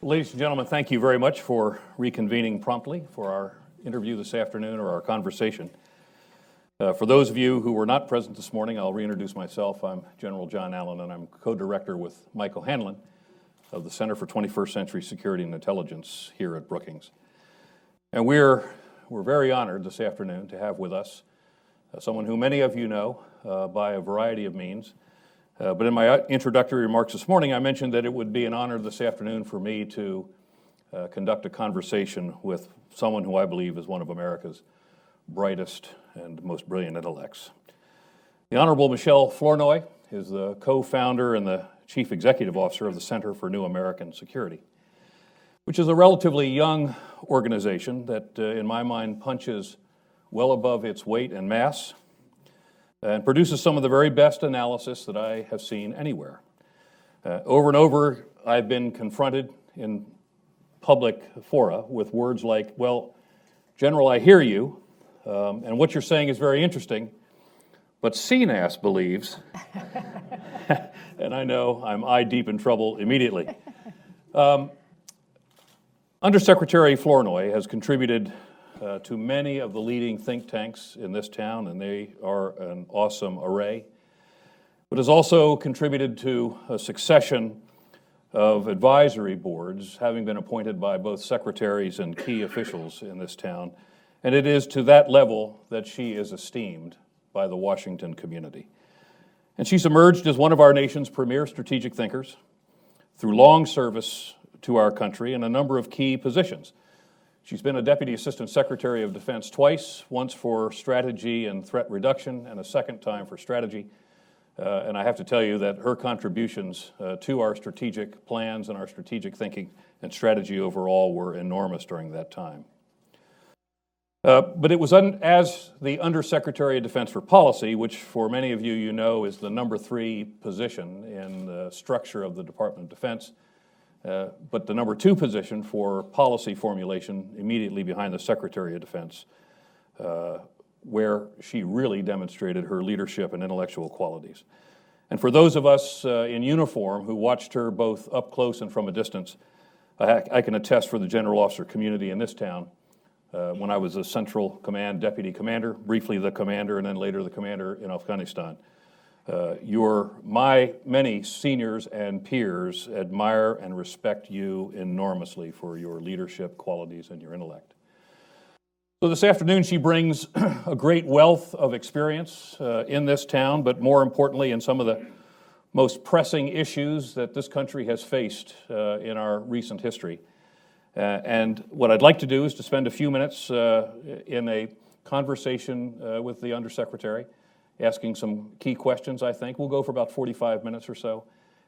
Ladies and gentlemen, thank you very much for reconvening promptly for our interview this afternoon, or our conversation. For those of you who were not present this morning, I'll reintroduce myself. I'm General John Allen, and I'm co-director with Mike O'Hanlon of the Center for 21st Century Security and Intelligence here at Brookings. And we're very honored this afternoon to have with us someone who many of you know by a variety of means. But in my introductory remarks this morning, I mentioned that it would be an honor this afternoon for me to conduct a conversation with someone who I believe is one of America's brightest and most brilliant intellects. The Honorable Michelle Flournoy is the co-founder and the chief executive officer of the Center for New American Security, which is a relatively young organization that, in my mind, punches well above its weight and mass and produces some of the very best analysis that I have seen anywhere. Over and over, I've been confronted in public fora with words like, well, General, I hear you, and what you're saying is very interesting, but CNAS believes, and I know I'm eye deep in trouble immediately. Undersecretary Flournoy has contributed to many of the leading think tanks in this town, and they are an awesome array, but has also contributed to a succession of advisory boards, having been appointed by both secretaries and key officials in this town. And it is to that level that she is esteemed by the Washington community. And she's emerged as one of our nation's premier strategic thinkers through long service to our country in a number of key positions. She's been a Deputy Assistant Secretary of Defense twice, once for strategy and threat reduction, and a second time for strategy. And I have to tell you that her contributions to our strategic plans and our strategic thinking and strategy overall were enormous during that time. But it was as the Undersecretary of Defense for Policy, which for many of you, you know, is the number 3 position in the structure of the Department of Defense, but the number 2 position for policy formulation immediately behind the Secretary of Defense, where she really demonstrated her leadership and intellectual qualities. And for those of us in uniform who watched her both up close and from a distance, I can attest for the general officer community in this town, when I was a Central Command Deputy Commander, briefly the Commander, and then later the Commander in Afghanistan. My many seniors and peers admire and respect you enormously for your leadership qualities and your intellect. So this afternoon she brings a great wealth of experience in this town, but more importantly in some of the most pressing issues that this country has faced in our recent history. And what I'd like to do is to spend a few minutes in a conversation with the Undersecretary, asking some key questions, I think. We'll go for about 45 minutes or so,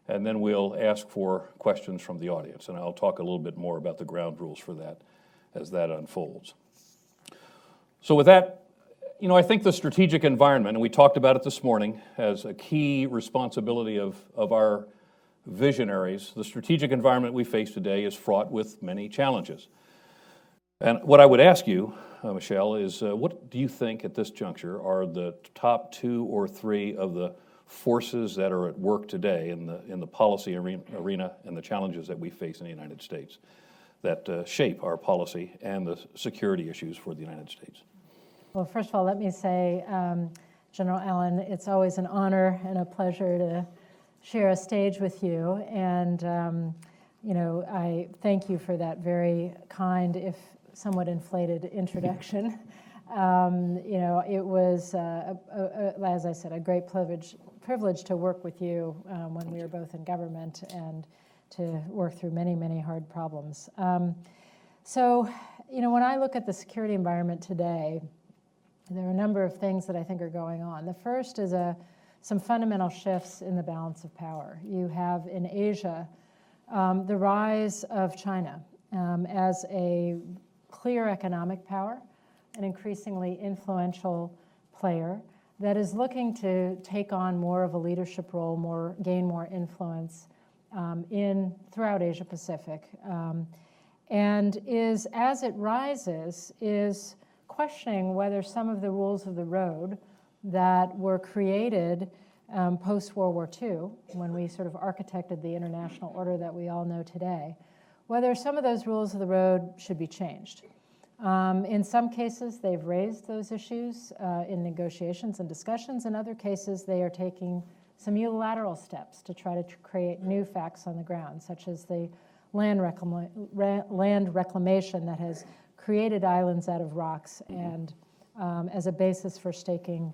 and then we'll ask for questions from the audience. And I'll talk a little bit more about the ground rules for that as that unfolds. So with that, you know, I think the strategic environment, and we talked about it this morning, as a key responsibility of our visionaries. The strategic environment we face today is fraught with many challenges. And what I would ask you, Michelle, is what do you think at this juncture are the top 2 or 3 of the forces that are at work today in the policy arena and the challenges that we face in the United States that shape our policy and the security issues for the United States? Well, first of all, let me say, General Allen, it's always an honor and a pleasure to share a stage with you. And, you know, I thank you for that very kind, if somewhat inflated introduction. You know, it was, as I said, a great privilege to work with you when we were both in government and to work through many, many hard problems. So, you know, when I look at the security environment today, there are a number of things that I think are going on. The first is some fundamental shifts in the balance of power. You have in Asia the rise of China as a clear economic power, an increasingly influential player that is looking to take on more of a leadership role, gain more influence throughout Asia Pacific, and as it rises, is questioning whether some of the rules of the road that were created post-World War II, when we sort of architected the international order that we all know today, whether some of those rules of the road should be changed. In some cases, they've raised those issues in negotiations and discussions. In other cases, they are taking some unilateral steps to try to create new facts on the ground, such as the land reclamation that has created islands out of rocks and as a basis for staking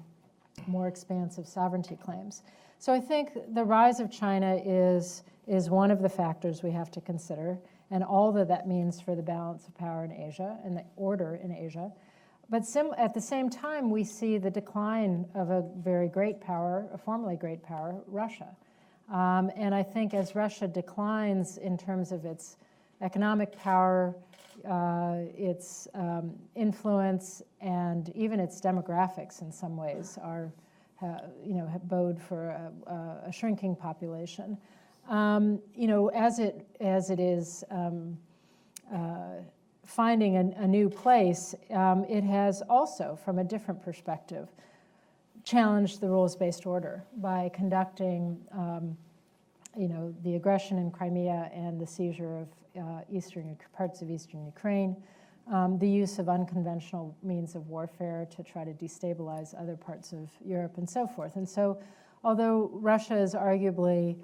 more expansive sovereignty claims. So I think the rise of China is one of the factors we have to consider, and all that that means for the balance of power in Asia and the order in Asia. But at the same time, we see the decline of a very great power, a formerly great power, Russia. And I think as Russia declines in terms of its economic power, its influence, and even its demographics in some ways are, have bode for a shrinking population. As it is finding a new place, it has also, from a different perspective, challenged the rules-based order by conducting, the aggression in Crimea and the seizure of parts of eastern Ukraine, the use of unconventional means of warfare to try to destabilize other parts of Europe and so forth. And so, although Russia is arguably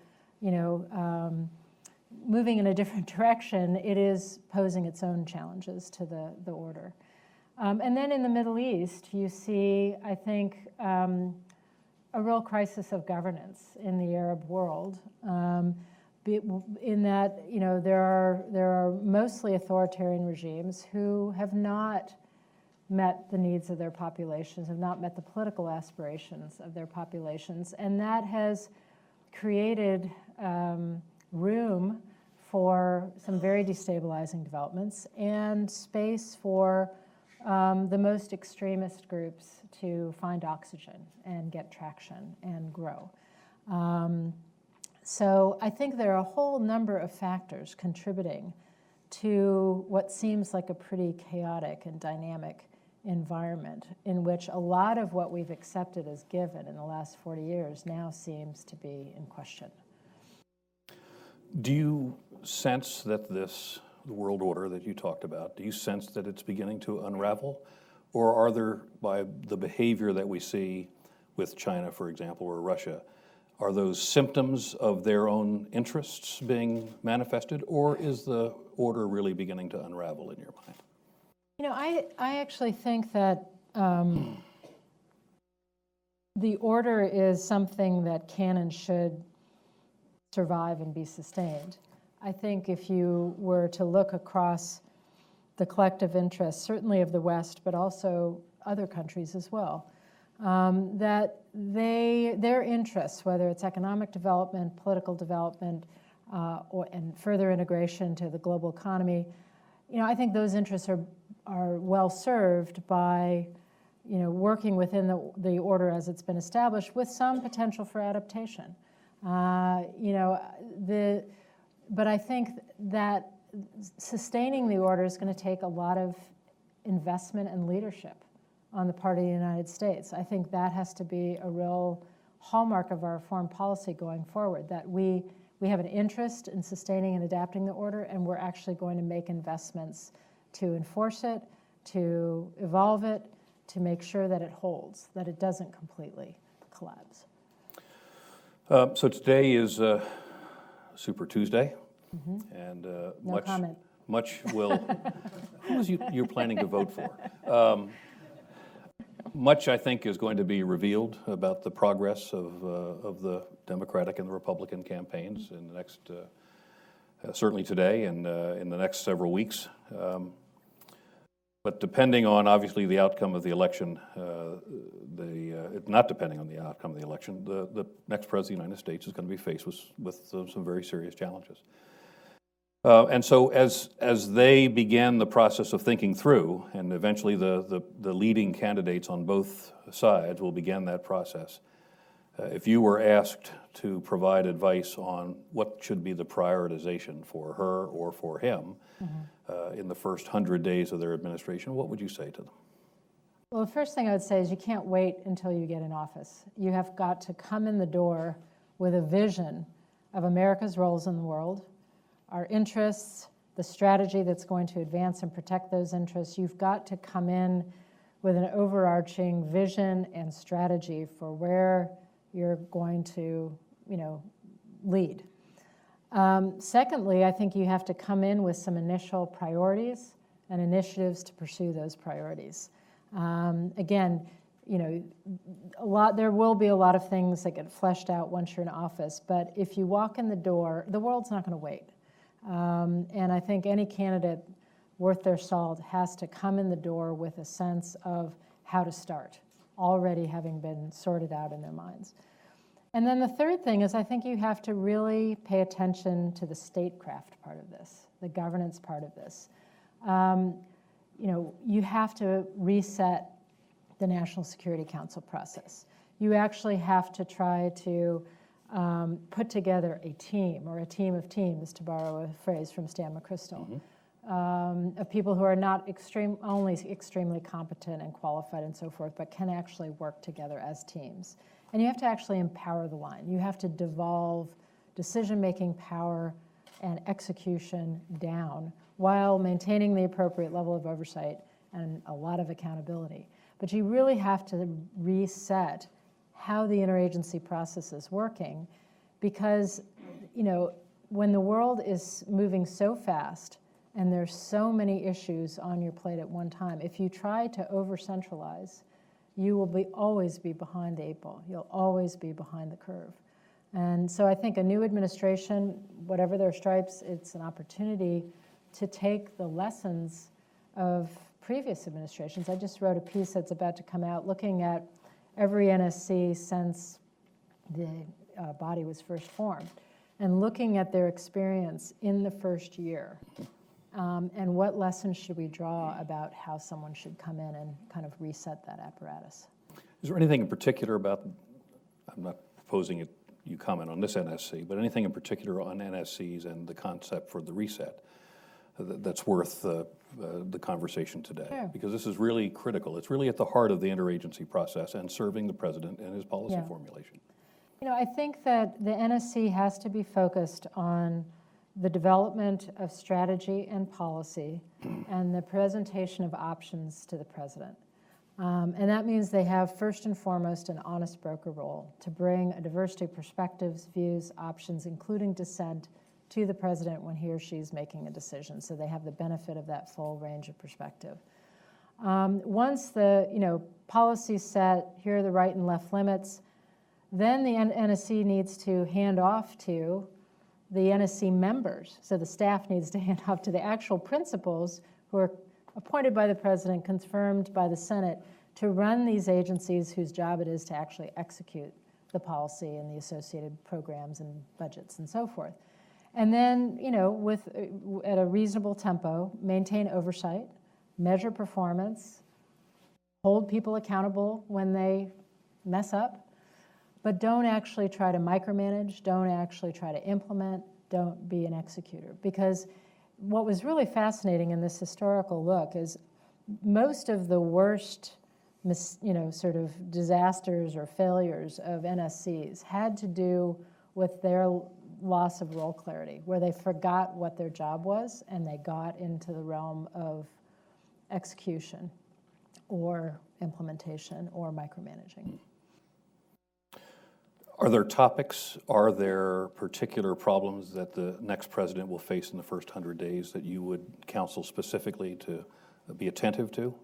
moving in a different direction, it is posing its own challenges to the order. And then in the Middle East, you see, I think, a real crisis of governance in the Arab world, in that there are mostly authoritarian regimes who have not met the needs of their populations, have not met the political aspirations of their populations, and that has created room for some very destabilizing developments and space for the most extremist groups to find oxygen and get traction and grow. So I think there are a whole number of factors contributing to what seems like a pretty chaotic and dynamic environment in which a lot of what we've accepted as given in the last 40 years now seems to be in question. Do you sense that the world order that you talked about, do you sense that it's beginning to unravel? Or are there, by the behavior that we see with China, for example, or Russia, are those symptoms of their own interests being manifested? Or is the order really beginning to unravel in your mind? I actually think that the order is something that can and should survive and be sustained. I think if you were to look across the collective interests, certainly of the West, but also other countries as well, that their interests, whether it's economic development, political development, and further integration to the global economy, I think those interests are well served by working within the order as it's been established, with some potential for adaptation. But I think that sustaining the order is going to take a lot of investment and leadership on the part of the United States. I think that has to be a real hallmark of our foreign policy going forward, that we have an interest in sustaining and adapting the order, and we're actually going to make investments to enforce it, to evolve it, to make sure that it holds, that it doesn't completely collapse. So today is Super Tuesday, and No comment. Much will. Who is you're planning to vote for? Much, I think, is going to be revealed about the progress of the Democratic and the Republican campaigns in the next, certainly today and in the next several weeks. But depending on, obviously, the outcome of the election, not depending on the outcome of the election, the next president of the United States is going to be faced with some very serious challenges. And so as they began the process of thinking through, and eventually the leading candidates on both sides will begin that process, if you were asked to provide advice on what should be the prioritization for her or for him in the first 100 days of their administration, what would you say to them? Well, the first thing I would say is you can't wait until you get in office. You have got to come in the door with a vision of America's roles in the world, our interests, the strategy that's going to advance and protect those interests. You've got to come in with an overarching vision and strategy for where you're going to, lead. Secondly, I think you have to come in with some initial priorities and initiatives to pursue those priorities. Again, there will be a lot of things that get fleshed out once you're in office, but if you walk in the door, the world's not going to wait. And I think any candidate worth their salt has to come in the door with a sense of how to start, already having been sorted out in their minds. And then the third thing is I think you have to really pay attention to the statecraft part of this, the governance part of this. You have to reset the National Security Council process. You actually have to try to put together a team, or a team of teams, to borrow a phrase from Stan McChrystal, of people who are not only extremely competent and qualified and so forth, but can actually work together as teams. And you have to actually empower the line. You have to devolve decision-making power and execution down while maintaining the appropriate level of oversight and a lot of accountability. But you really have to reset how the interagency process is working, because when the world is moving so fast and there's so many issues on your plate at one time, if you try to over-centralize, you will always be behind the eight ball. You'll always be behind the curve. And so I think a new administration, whatever their stripes, it's an opportunity to take the lessons of previous administrations. I just wrote a piece that's about to come out looking at every NSC since the body was first formed, and looking at their experience in the first year. And what lessons should we draw about how someone should come in and kind of reset that apparatus? Is there anything in particular about, I'm not proposing you comment on this NSC, but anything in particular on NSCs and the concept for the reset that's worth the conversation today? Sure. Because this is really critical. It's really at the heart of the interagency process and serving the president and his policy formulation. I think that the NSC has to be focused on the development of strategy and policy and the presentation of options to the president. And that means they have, first and foremost, an honest broker role to bring a diversity of perspectives, views, options, including dissent, to the president when he or she is making a decision, so they have the benefit of that full range of perspective. Once the policy's set, here are the right and left limits, then the NSC needs to hand off to the NSC members. So the staff needs to hand off to the actual principals who are appointed by the president, confirmed by the Senate, to run these agencies whose job it is to actually execute the policy and the associated programs and budgets and so forth. And then, at a reasonable tempo, maintain oversight, measure performance, hold people accountable when they mess up, but don't actually try to micromanage, don't actually try to implement, don't be an executor. Because what was really fascinating in this historical look is most of the worst, sort of disasters or failures of NSCs had to do with their loss of role clarity, where they forgot what their job was and they got into the realm of execution or implementation or micromanaging. Are there topics, are there particular problems that the next president will face in the first 100 days that you would counsel specifically to be attentive to?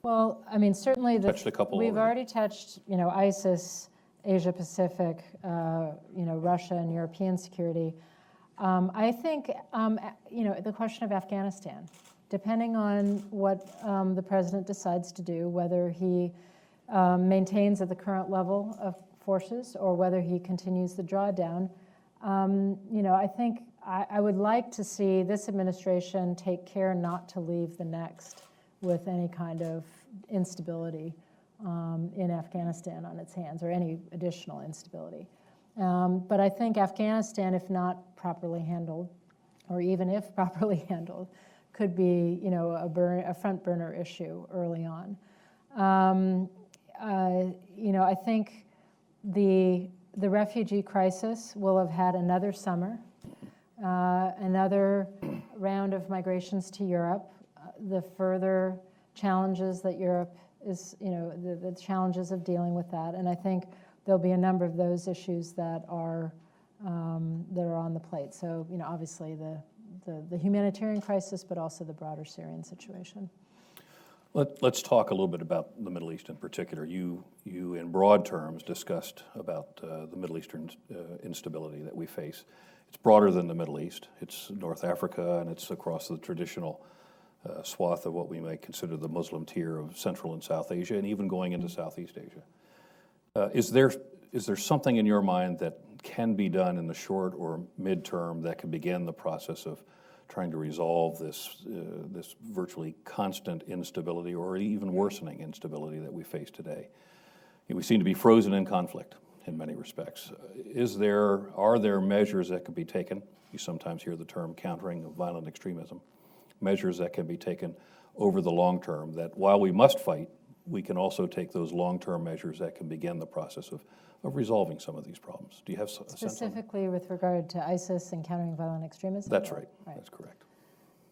Well, certainly we've already touched, ISIS, Asia Pacific, Russia and European security. I think, the question of Afghanistan, depending on what the president decides to do, whether he maintains at the current level of forces or whether he continues the drawdown, I think I would like to see this administration take care not to leave the next with any kind of instability in Afghanistan on its hands, or any additional instability. But I think Afghanistan, if not properly handled, or even if properly handled, could be a front burner issue early on. I think the refugee crisis will have had another summer. another round of migrations to Europe, the further challenges that Europe is, the challenges of dealing with that. And I think there'll be a number of those issues that are on the plate. So, obviously the humanitarian crisis, but also the broader Syrian situation. Let's talk a little bit about the Middle East in particular. You in broad terms, discussed about the Middle Eastern instability that we face. It's broader than the Middle East. It's North Africa, and it's across the traditional swath of what we might consider the Muslim tier of Central and South Asia, and even going into Southeast Asia. Is there something in your mind that can be done in the short or midterm that can begin the process of trying to resolve this virtually constant instability, or even worsening instability that we face today? We seem to be frozen in conflict in many respects. Are there measures that can be taken? You sometimes hear the term countering of violent extremism. Measures that can be taken over the long term, that while we must fight, we can also take those long-term measures that can begin the process of resolving some of these problems. Do you have a sense on that? Specifically with regard to ISIS and countering violent extremism? That's right. That's correct.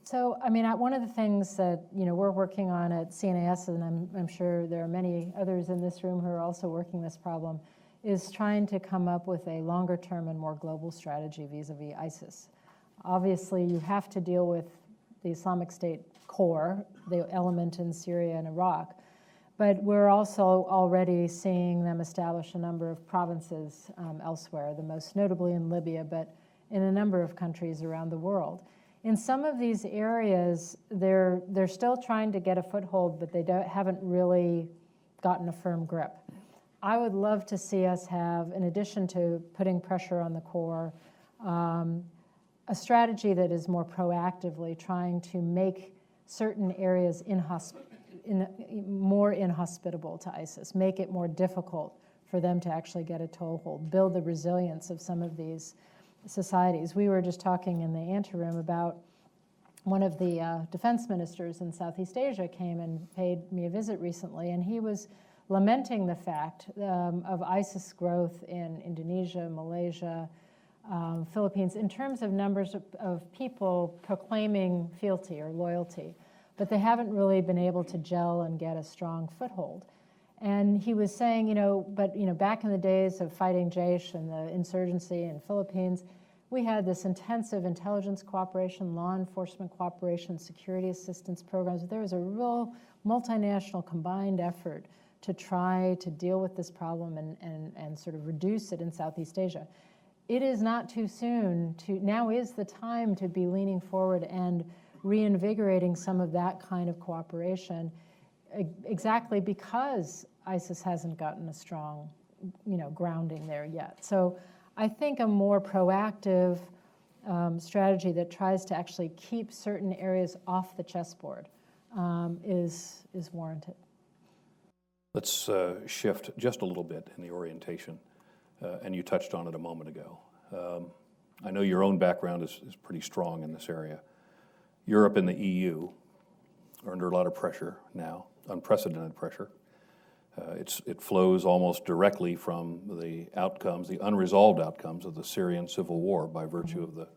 So, one of the things that we're working on at CNAS, and I'm sure there are many others in this room who are also working this problem, is trying to come up with a longer-term and more global strategy vis-a-vis ISIS. Obviously, you have to deal with the Islamic State core, the element in Syria and Iraq, but we're also already seeing them establish a number of provinces elsewhere, the most notably in Libya, but in a number of countries around the world. In some of these areas, they're still trying to get a foothold, but they haven't really gotten a firm grip. I would love to see us have, in addition to putting pressure on the core, a strategy that is more proactively trying to make certain areas more inhospitable to ISIS, make it more difficult for them to actually get a toehold, build the resilience of some of these societies. We were just talking in the anteroom about one of the defense ministers in Southeast Asia came and paid me a visit recently, and he was lamenting the fact of ISIS growth in Indonesia, Malaysia, Philippines, in terms of numbers of people proclaiming fealty or loyalty, but they haven't really been able to gel and get a strong foothold. And he was saying, back in the days of fighting Jaish and the insurgency in Philippines, we had this intensive intelligence cooperation, law enforcement cooperation, security assistance programs. There was a real multinational combined effort to try to deal with this problem and sort of reduce it in Southeast Asia. It is not too soon now is the time to be leaning forward and reinvigorating some of that kind of cooperation, exactly because ISIS hasn't gotten a strong, grounding there yet. So I think a more proactive strategy that tries to actually keep certain areas off the chessboard is warranted. Let's shift just a little bit in the orientation, and you touched on it a moment ago. I know your own background is pretty strong in this area. Europe and the EU are under a lot of pressure now, unprecedented pressure. It flows almost directly from the unresolved outcomes of the Syrian civil war by virtue of the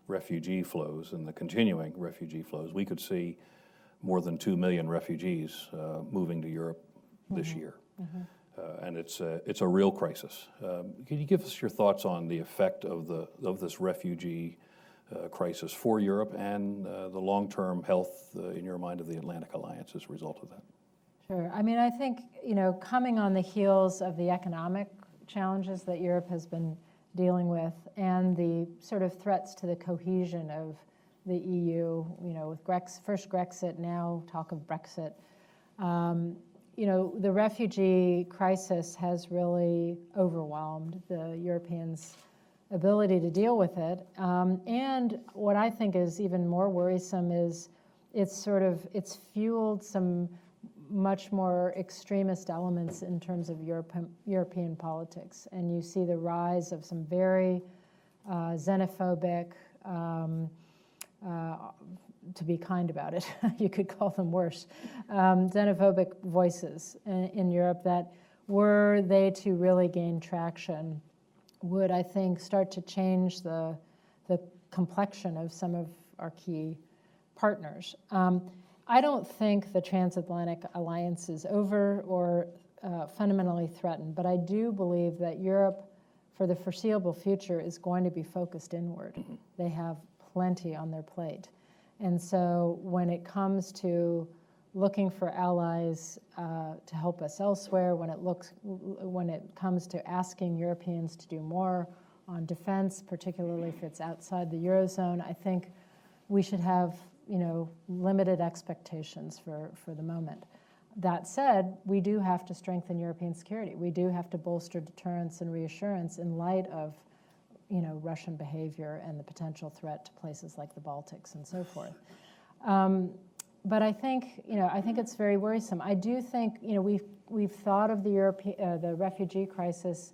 refugee flows and the continuing refugee flows. We could see more than 2 million refugees moving to Europe this year. And it's a real crisis. Can you give us your thoughts on the effect of this refugee crisis for Europe and the long-term health, in your mind, of the Atlantic Alliance as a result of that? Sure. I think, coming on the heels of the economic challenges that Europe has been dealing with and the sort of threats to the cohesion of the EU, with first Grexit, now talk of Brexit, the refugee crisis has really overwhelmed the Europeans' ability to deal with it. And what I think is even more worrisome is it's fueled some much more extremist elements in terms of European politics. And you see the rise of some very xenophobic, to be kind about it, you could call them worse, xenophobic voices in Europe that, were they to really gain traction, would, I think, start to change the complexion of some of our key partners. I don't think the transatlantic alliance is over or fundamentally threatened, but I do believe that Europe, for the foreseeable future, is going to be focused inward. They have plenty on their plate. And so when it comes to looking for allies to help us elsewhere, when it comes to asking Europeans to do more on defense, particularly if it's outside the Eurozone, I think we should have, limited expectations for the moment. That said, we do have to strengthen European security. We do have to bolster deterrence and reassurance in light of, Russian behavior and the potential threat to places like the Baltics and so forth. But I think it's very worrisome. I do think, we've thought of the refugee crisis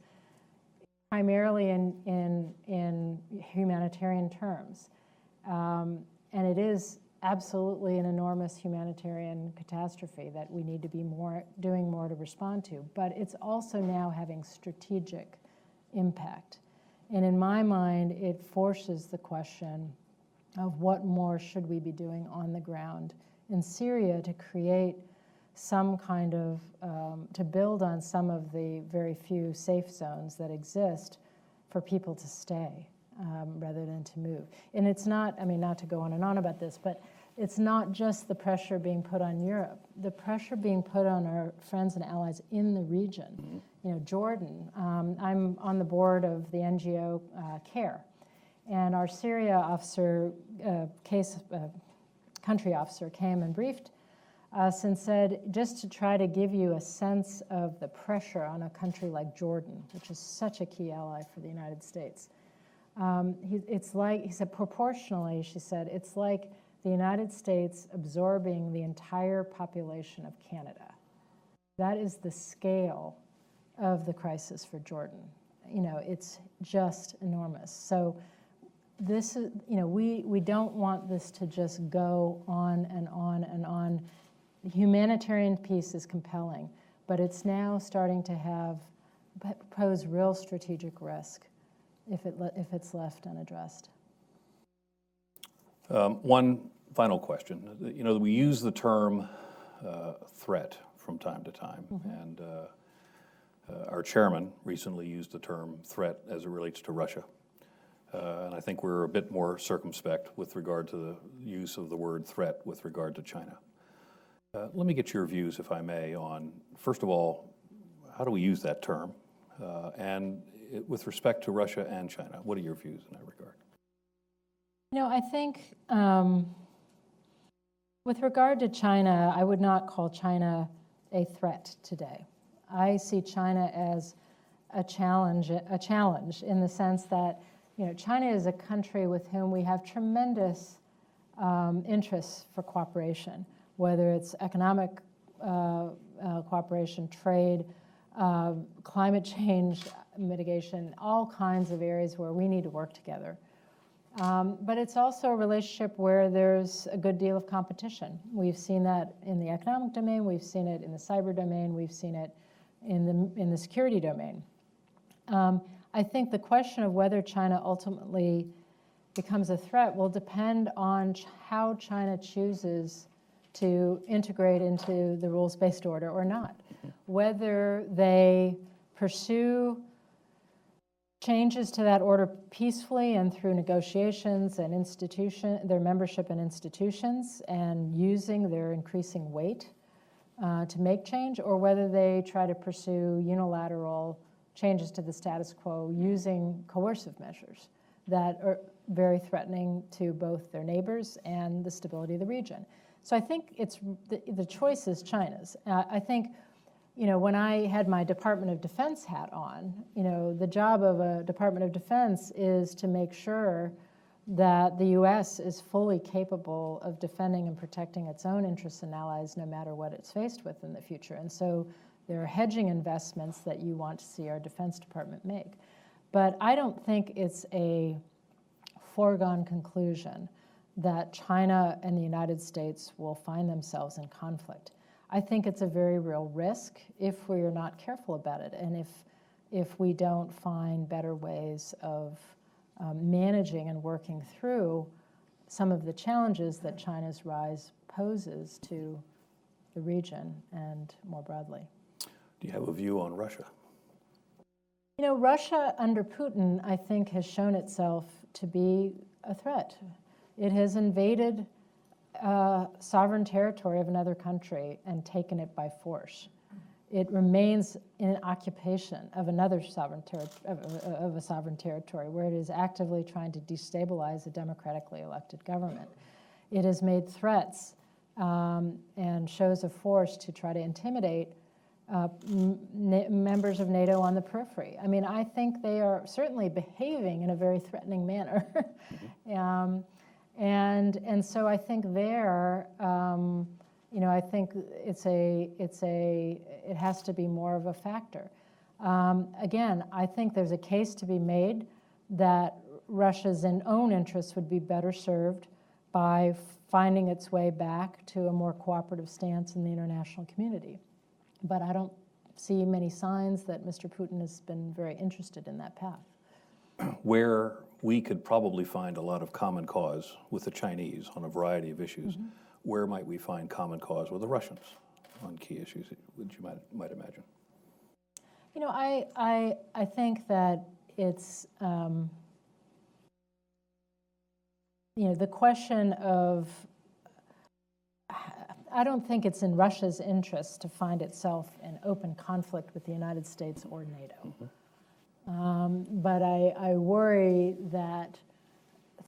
primarily in humanitarian terms, and it is absolutely an enormous humanitarian catastrophe that we need to be doing more to respond to. But it's also now having strategic impact, and in my mind, it forces the question of what more should we be doing on the ground in Syria to create some kind of, to build on some of the very few safe zones that exist for people to stay rather than to move. And it's not, not to go on and on about this, but it's not just the pressure being put on Europe. The pressure being put on our friends and allies in the region. Jordan, I'm on the board of the NGO CARE, and our Syria officer, country officer came and briefed us and said, just to try to give you a sense of the pressure on a country like Jordan, which is such a key ally for the United States. It's like, he said, proportionally, she said, it's like the United States absorbing the entire population of Canada. That is the scale of the crisis for Jordan. It's just enormous. So this is, we don't want this to just go on and on and on. The humanitarian piece is compelling, but it's now starting to pose real strategic risk if it's left unaddressed. One final question. We use the term threat from time to time, and our chairman recently used the term threat as it relates to Russia. And I think we're a bit more circumspect with regard to the use of the word threat with regard to China. Let me get your views, if I may, on, first of all, how do we use that term? And with respect to Russia and China, what are your views in that regard? I think with regard to China, I would not call China a threat today. I see China as a challenge in the sense that, China is a country with whom we have tremendous interests for cooperation, whether it's economic cooperation, trade, climate change mitigation, all kinds of areas where we need to work together. But it's also a relationship where there's a good deal of competition. We've seen that in the economic domain, we've seen it in the cyber domain, we've seen it in the security domain. I think the question of whether China ultimately becomes a threat will depend on how China chooses to integrate into the rules-based order or not. Whether they pursue changes to that order peacefully and through negotiations and their membership in institutions and using their increasing weight to make change, or whether they try to pursue unilateral changes to the status quo using coercive measures that are very threatening to both their neighbors and the stability of the region. So I think it's the choice is China's. I think, when I had my Department of Defense hat on, the job of a Department of Defense is to make sure that the U.S. is fully capable of defending and protecting its own interests and allies no matter what it's faced with in the future. And so there are hedging investments that you want to see our Defense Department make. But I don't think it's a foregone conclusion that China and the United States will find themselves in conflict. I think it's a very real risk if we're not careful about it, and if we don't find better ways of managing and working through some of the challenges that China's rise poses to the region and more broadly. Do you have a view on Russia? You know, Russia under Putin, I think, has shown itself to be a threat. It has invaded sovereign territory of another country and taken it by force. It remains in occupation of another sovereign of a sovereign territory where it is actively trying to destabilize a democratically elected government. It has made threats and shows of force to try to intimidate members of NATO on the periphery. I mean, I think they are certainly behaving in a very threatening manner. And so I think there, you know, I think it has to be more of a factor. Again, I think there's a case to be made that Russia's own interests would be better served by finding its way back to a more cooperative stance in the international community. But I don't see many signs that Mr. Putin has been very interested in that path. Where we could probably find a lot of common cause with the Chinese on a variety of issues, where might we find common cause with the Russians on key issues, which you might imagine? You know, I think that it's, you know, the question of, I don't think it's in Russia's interest to find itself in open conflict with the United States or NATO. But I worry that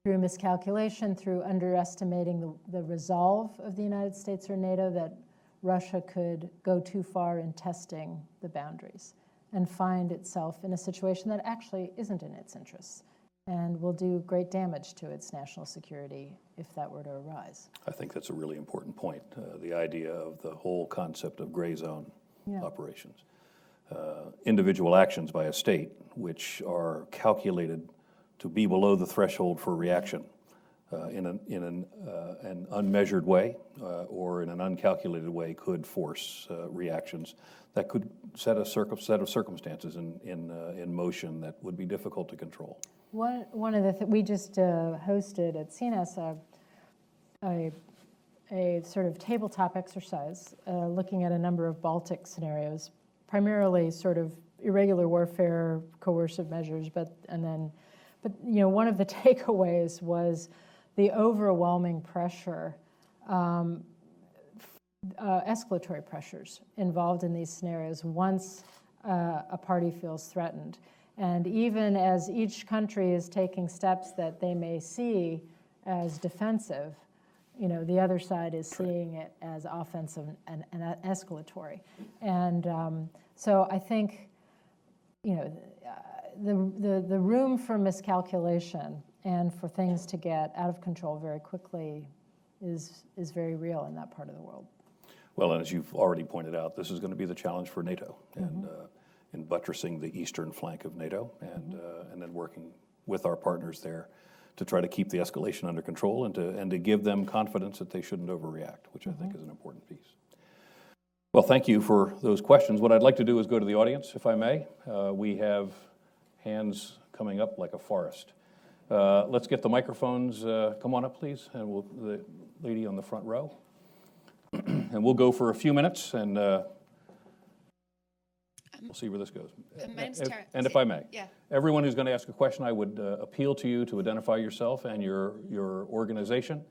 through miscalculation, through underestimating the resolve of the United States or NATO, that Russia could go too far in testing the boundaries and find itself in a situation that actually isn't in its interests and will do great damage to its national security if that were to arise. I think that's a really important point, the idea of the whole concept of gray zone operations. Individual actions by a state which are calculated to be below the threshold for reaction in an unmeasured way or in an uncalculated way could force reactions that could set a set of circumstances in motion that would be difficult to control. One of the we just hosted at CNS a sort of tabletop exercise looking at a number of Baltic scenarios, primarily sort of irregular warfare, coercive measures, but you know, one of the takeaways was the overwhelming pressure, escalatory pressures involved in these scenarios once a party feels threatened. And even as each country is taking steps that they may see as defensive, you know, the other side is seeing it as offensive and escalatory. And so I think, you know, the room for miscalculation and for things to get out of control very quickly is very real in that part of the world. Well, and as you've already pointed out, this is going to be the challenge for NATO, and in buttressing the eastern flank of NATO, and then working with our partners there to try to keep the escalation under control and to give them confidence that they shouldn't overreact, which I think is an important piece. Well, thank you for those questions. What I'd like to do is go to the audience, if I may. We have hands coming up like a forest. Let's get the microphones. Come on up, please, and the lady on the front row. And we'll go for a few minutes, and we'll see where this goes. My name's Tara. And if I may, Yeah. everyone who's going to ask a question, I would appeal to you to identify yourself and your organization,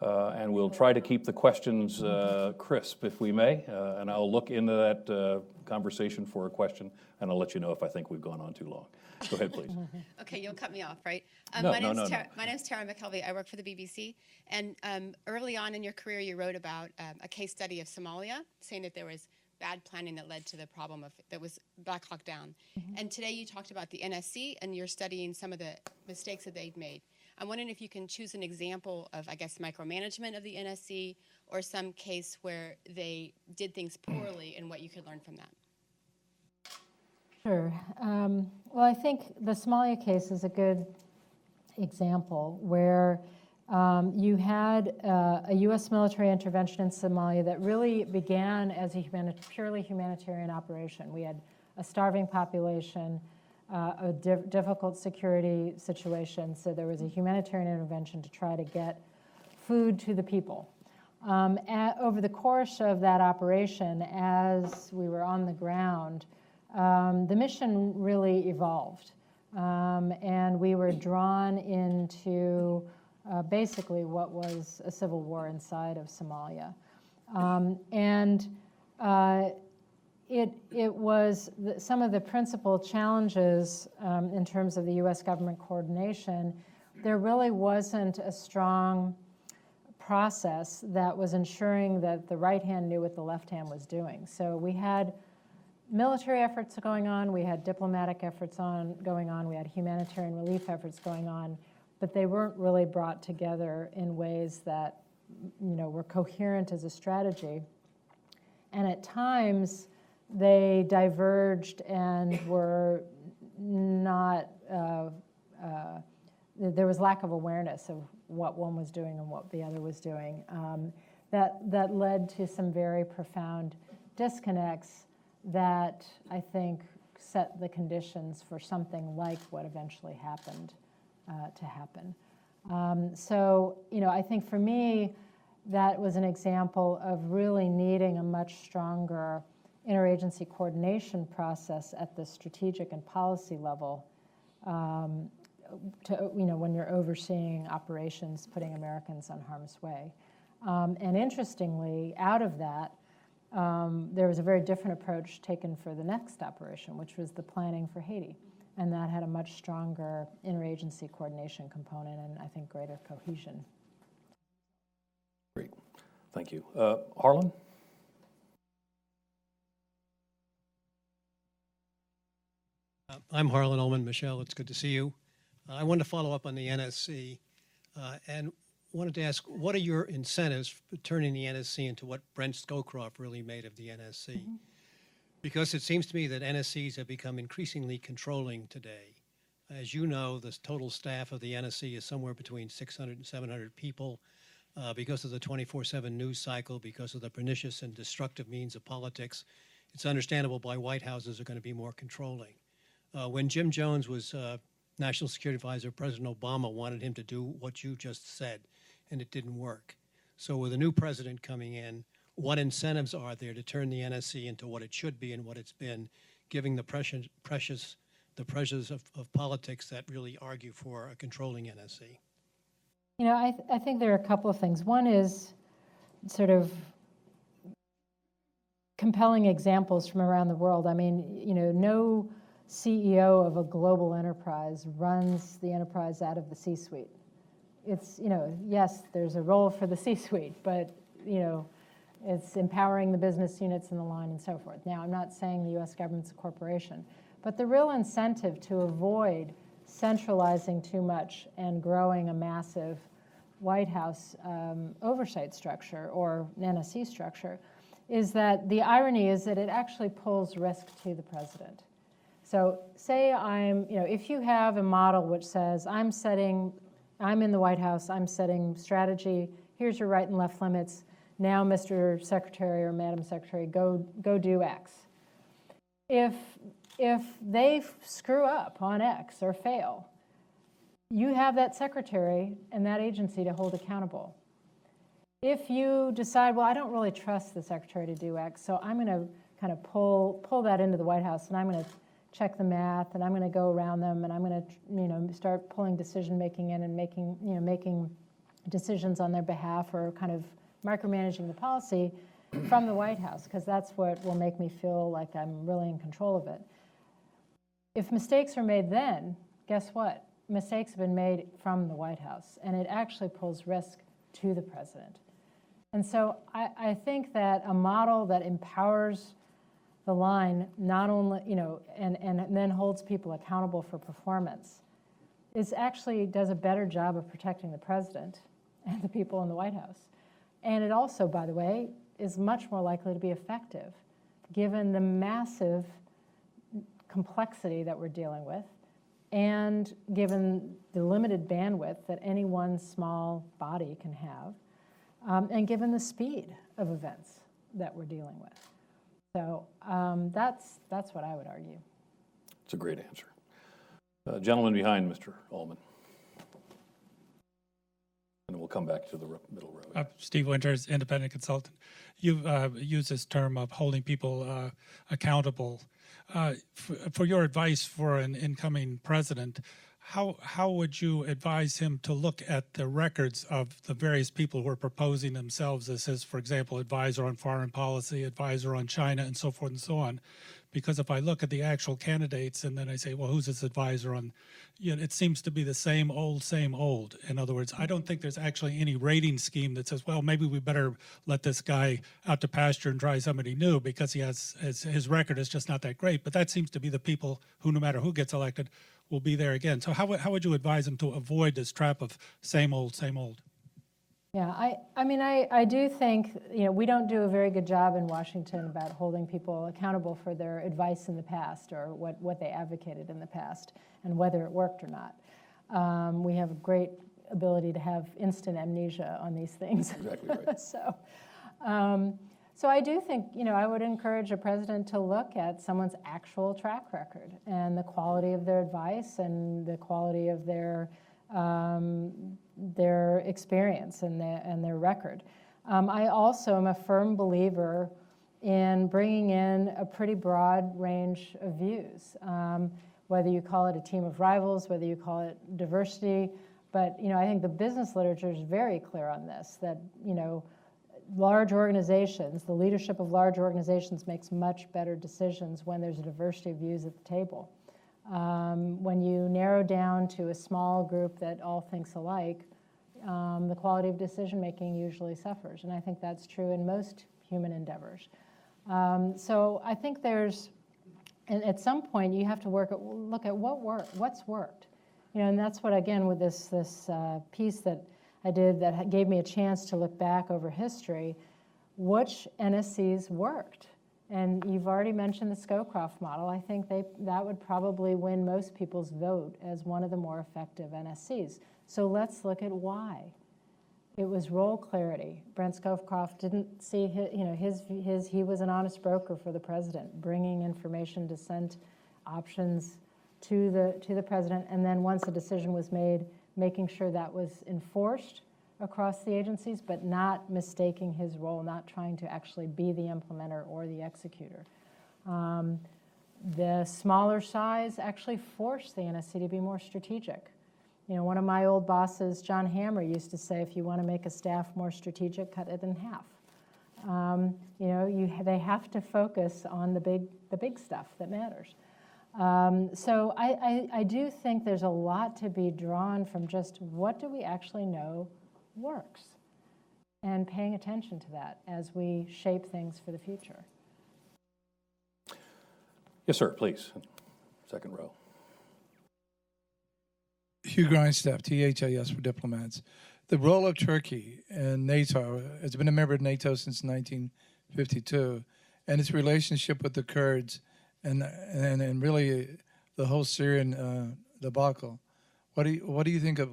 and we'll try to keep the questions crisp, if we may, and I'll look into that conversation for a question, and I'll let you know if I think we've gone on too long. Go ahead, please. Okay, you'll cut me off, right? No. My name's Tara McKelvey. I work for the BBC. And early on in your career, you wrote about a case study of Somalia, saying that there was bad planning that led to the problem that was Black Hawk Down. And today you talked about the NSC, and you're studying some of the mistakes that they've made. I'm wondering if you can choose an example of, I guess, micromanagement of the NSC or some case where they did things poorly and what you could learn from that. Sure. Well, I think the Somalia case is a good example where you had a U.S. military intervention in Somalia that really began as a purely humanitarian operation. We had a starving population. a difficult security situation. So there was a humanitarian intervention to try to get food to the people. Over the course of that operation, as we were on the ground, the mission really evolved. And we were drawn into basically what was a civil war inside of Somalia. It was some of the principal challenges in terms of the U.S. government coordination. There really wasn't a strong process that was ensuring that the right hand knew what the left hand was doing. So we had military efforts going on, we had diplomatic efforts going on, we had humanitarian relief efforts going on, but they weren't really brought together in ways that were coherent as a strategy. And at times, they diverged and were not, there was lack of awareness of what one was doing and what the other was doing. That led to some very profound disconnects that I think set the conditions for something like what eventually happened to happen. So, I think for me, that was an example of really needing a much stronger interagency coordination process at the strategic and policy level when you're overseeing operations putting Americans on harm's way. And interestingly, out of that, there was a very different approach taken for the next operation, which was the planning for Haiti. And that had a much stronger interagency coordination component and I think greater cohesion. Great, thank you. Harlan? I'm Harlan Ullman. Michelle, it's good to see you. I wanted to follow up on the NSC and wanted to ask, what are your incentives for turning the NSC into what Brent Scowcroft really made of the NSC? Mm-hmm. Because it seems to me that NSCs have become increasingly controlling today. As you know, the total staff of the NSC is somewhere between 600 and 700 people because of the 24/7 news cycle, because of the pernicious and destructive means of politics. It's understandable why White Houses are going to be more controlling. When Jim Jones was National Security Advisor, President Obama wanted him to do what you just said, and it didn't work. So with a new president coming in, what incentives are there to turn the NSC into what it should be and what it's been, giving the pressures of politics that really argue for a controlling NSC? I think there are a couple of things. One is sort of compelling examples from around the world. I mean, no CEO of a global enterprise runs the enterprise out of the C-suite. It's, yes, there's a role for the C-suite, but, it's empowering the business units in the line and so forth. Now, I'm not saying the U.S. government's a corporation, but the real incentive to avoid centralizing too much and growing a massive White House oversight structure or NSC structure is that the irony is that it actually pulls risk to the president. So say if you have a model which says, I'm in the White House, I'm setting strategy, here's your right and left limits, now Mr. Secretary or Madam Secretary, go do X. If they screw up on X or fail, you have that secretary and that agency to hold accountable. If you decide, well, I don't really trust the secretary to do X, so I'm going to kind of pull that into the White House, and I'm going to check the math, and I'm going to go around them, and I'm going to start pulling decision-making in and making decisions on their behalf or kind of micromanaging the policy from the White House, because that's what will make me feel like I'm really in control of it. If mistakes are made then, guess what? Mistakes have been made from the White House, and it actually pulls risk to the president. And so I think that a model that empowers the line not only, and then holds people accountable for performance does a better job of protecting the president and the people in the White House. And it also, by the way, is much more likely to be effective given the massive complexity that we're dealing with and given the limited bandwidth that any one small body can have, and given the speed of events that we're dealing with. So that's what I would argue. It's a great answer. Gentleman behind Mr. Ullman. And we'll come back to the middle row. Steve Winters, independent consultant. You've used this term of holding people accountable. For your advice for an incoming president, how would you advise him to look at the records of the various people who are proposing themselves as his, for example, advisor on foreign policy, advisor on China, and so forth and so on? Because if I look at the actual candidates and then I say, well, who's this advisor on? It seems to be the same old, same old. In other words, I don't think there's actually any rating scheme that says, well, maybe we better let this guy out to pasture and try somebody new because his record is just not that great. But that seems to be the people who, no matter who gets elected, will be there again. So how would you advise him to avoid this trap of same old, same old? Yeah, I mean, I do think, we don't do a very good job in Washington about holding people accountable for their advice in the past or what they advocated in the past and whether it worked or not. We have a great ability to have instant amnesia on these things. Exactly right. So I do think, I would encourage a president to look at someone's actual track record and the quality of their advice and the quality of their experience and their record. I also am a firm believer in bringing in a pretty broad range of views, whether you call it a team of rivals, whether you call it diversity. But I think the business literature is very clear on this, that large organizations, the leadership of large organizations makes much better decisions when there's a diversity of views at the table. When you narrow down to a small group that all thinks alike, the quality of decision-making usually suffers. And I think that's true in most human endeavors. So I think and at some point, you have to look at what's worked. And that's what, again, with this piece that I did that gave me a chance to look back over history, which NSCs worked. And you've already mentioned the Scowcroft model. I think that would probably win most people's vote as one of the more effective NSCs. So let's look at why. It was role clarity. Brent Scowcroft didn't see he was an honest broker for the president, bringing information, dissent options to the president, and then once a decision was made, making sure that was enforced across the agencies, but not mistaking his role, not trying to actually be the implementer or the executor. The smaller size actually forced the NSC to be more strategic. One of my old bosses, John Hammer, used to say, if you want to make a staff more strategic, cut it in half. They have to focus on the big stuff that matters. So I do think there's a lot to be drawn from just what do we actually know works, and paying attention to that as we shape things for the future. Yes, sir, please. Second row. Hugh Grindstaff, THIS for diplomats. The role of Turkey in NATO, it's been a member of NATO since 1952, and its relationship with the Kurds and really the whole Syrian debacle. What do you think of,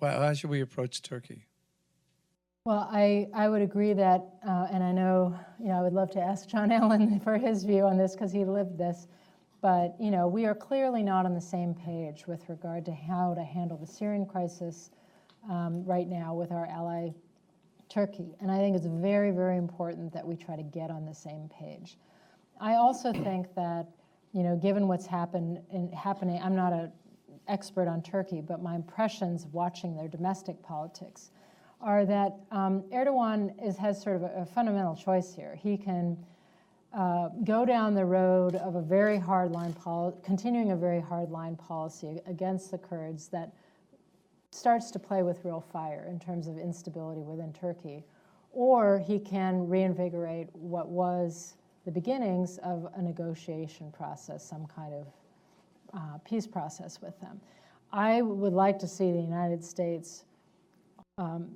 how should we approach Turkey? Well, I would agree that, and I know, I would love to ask John Allen for his view on this because he lived this, but, we are clearly not on the same page with regard to how to handle the Syrian crisis right now with our ally Turkey. And I think it's very, very important that we try to get on the same page. I also think that, given what's happening, I'm not an expert on Turkey, but my impressions of watching their domestic politics are that Erdogan has sort of a fundamental choice here. He can go down the road of continuing a very hard-line policy against the Kurds that starts to play with real fire in terms of instability within Turkey, or he can reinvigorate what was the beginnings of a negotiation process, some kind of peace process with them. I would like to see the United States